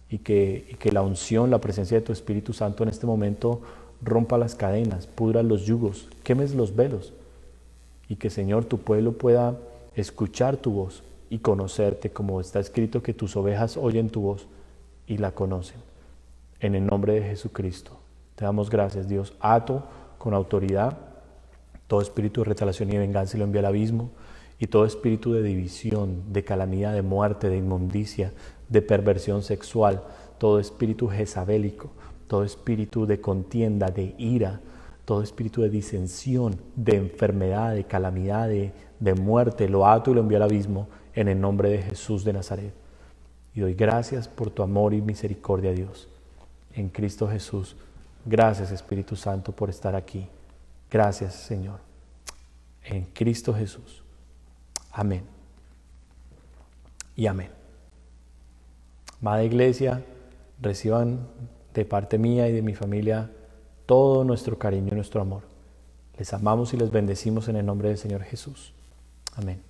Y que la unción, la presencia de tu Espíritu Santo en este momento rompa las cadenas, pudra los yugos, quemes los velos. Y que, Señor, tu pueblo pueda escuchar tu voz y conocerte, como está escrito que tus ovejas oyen tu voz y la conocen. En el nombre de Jesucristo. Te damos gracias, Dios. Ato con autoridad todo espíritu de retaliación y de venganza y lo envía al abismo, y todo espíritu de división, de calamidad, de muerte, de inmundicia, de perversión sexual, todo espíritu jezabélico, todo espíritu de contienda, de ira, todo espíritu de disensión, de enfermedad, de calamidad, de muerte, lo ato y lo envío al abismo en el nombre de Jesús de Nazaret. Y doy gracias por tu amor y misericordia, Dios, en Cristo Jesús. Gracias, Espíritu Santo, por estar aquí. Gracias, Señor, en Cristo Jesús. Amén y amén. Amada Iglesia, reciban de parte mía y de mi familia todo nuestro cariño y nuestro amor. Les amamos y les bendecimos en el nombre del Señor Jesús. Amén.